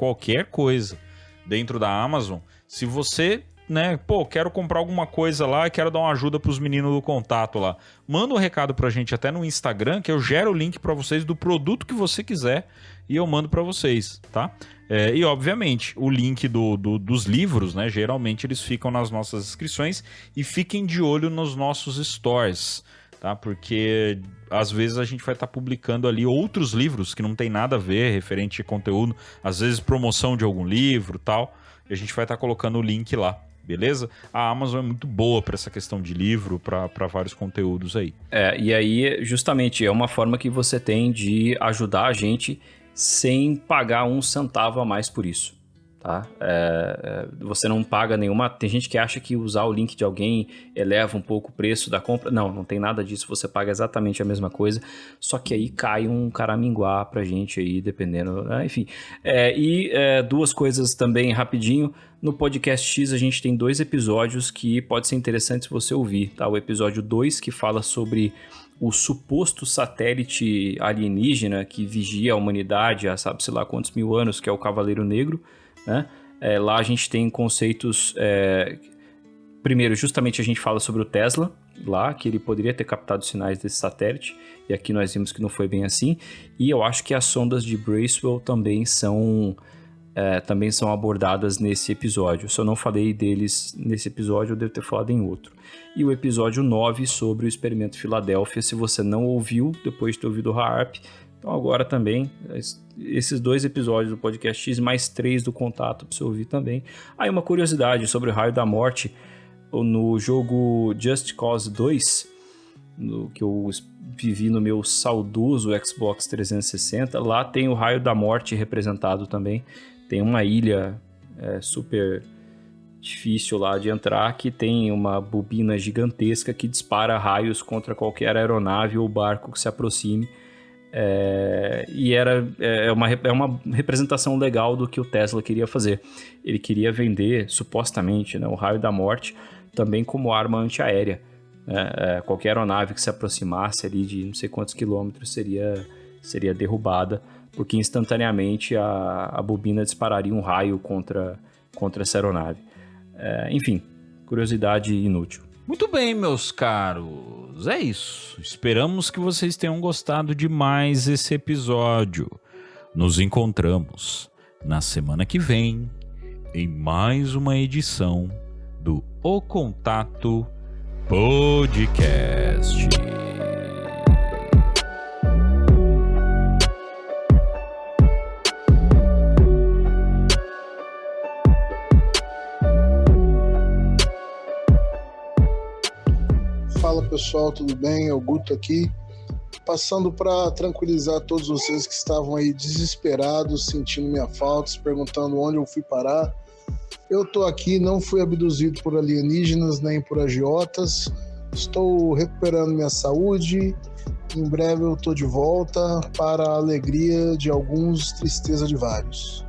dentro da Amazon, se você, né, quero comprar alguma coisa lá, quero dar uma ajuda pros meninos do Contato lá, manda um recado pra gente até no Instagram, que eu gero o link pra vocês do produto que você quiser e eu mando pra vocês, tá? E obviamente o link dos livros, né, geralmente eles ficam nas nossas inscrições, e fiquem de olho nos nossos stores, tá? Porque às vezes a gente vai estar publicando ali outros livros que não tem nada a ver referente a conteúdo, às vezes promoção de algum livro, tal, e a gente vai estar colocando o link lá. Beleza? A Amazon é muito boa para essa questão de livro, para vários conteúdos aí. E aí, justamente, é uma forma que você tem de ajudar a gente sem pagar um centavo a mais por isso, tá? Você não paga nenhuma... Tem gente que acha que usar o link de alguém eleva um pouco o preço da compra. Não tem nada disso. Você paga exatamente a mesma coisa, só que aí cai um caraminguá pra gente aí, dependendo... Enfim. Duas coisas também, rapidinho. No Podcast X a gente tem 2 episódios que pode ser interessante se você ouvir, tá? O episódio 2, que fala sobre o suposto satélite alienígena que vigia a humanidade há sabe-se lá quantos mil anos, que é o Cavaleiro Negro, né? Lá a gente tem conceitos... Primeiro, justamente a gente fala sobre o Tesla, lá, que ele poderia ter captado sinais desse satélite, e aqui nós vimos que não foi bem assim. E eu acho que as sondas de Bracewell também são abordadas nesse episódio. Se eu não falei deles nesse episódio, eu devo ter falado em outro. E o episódio 9 sobre o experimento Filadélfia, se você não ouviu depois de ter ouvido o Harp. Então agora também, esses 2 episódios do Podcast X, mais 3 do Contato para você ouvir também. Aí uma curiosidade sobre o Raio da Morte, no jogo Just Cause 2, que eu vivi no meu saudoso Xbox 360, lá tem o Raio da Morte representado também. Tem uma ilha super difícil lá de entrar, que tem uma bobina gigantesca que dispara raios contra qualquer aeronave ou barco que se aproxime. E é uma representação legal do que o Tesla queria fazer. Ele queria vender, supostamente, né, o raio da morte também como arma antiaérea. Qualquer aeronave que se aproximasse ali de não sei quantos quilômetros seria derrubada, porque instantaneamente a bobina dispararia um raio contra essa aeronave. Enfim, curiosidade inútil. Muito bem, meus caros. É isso. Esperamos que vocês tenham gostado de mais esse episódio. Nos encontramos na semana que vem em mais uma edição do O Contato Podcast. Fala pessoal, tudo bem? É o Guto aqui, passando para tranquilizar todos vocês que estavam aí desesperados, sentindo minha falta, se perguntando onde eu fui parar. Eu tô aqui, não fui abduzido por alienígenas nem por agiotas, estou recuperando minha saúde, em breve eu tô de volta para a alegria de alguns, tristeza de vários.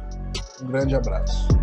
Um grande abraço.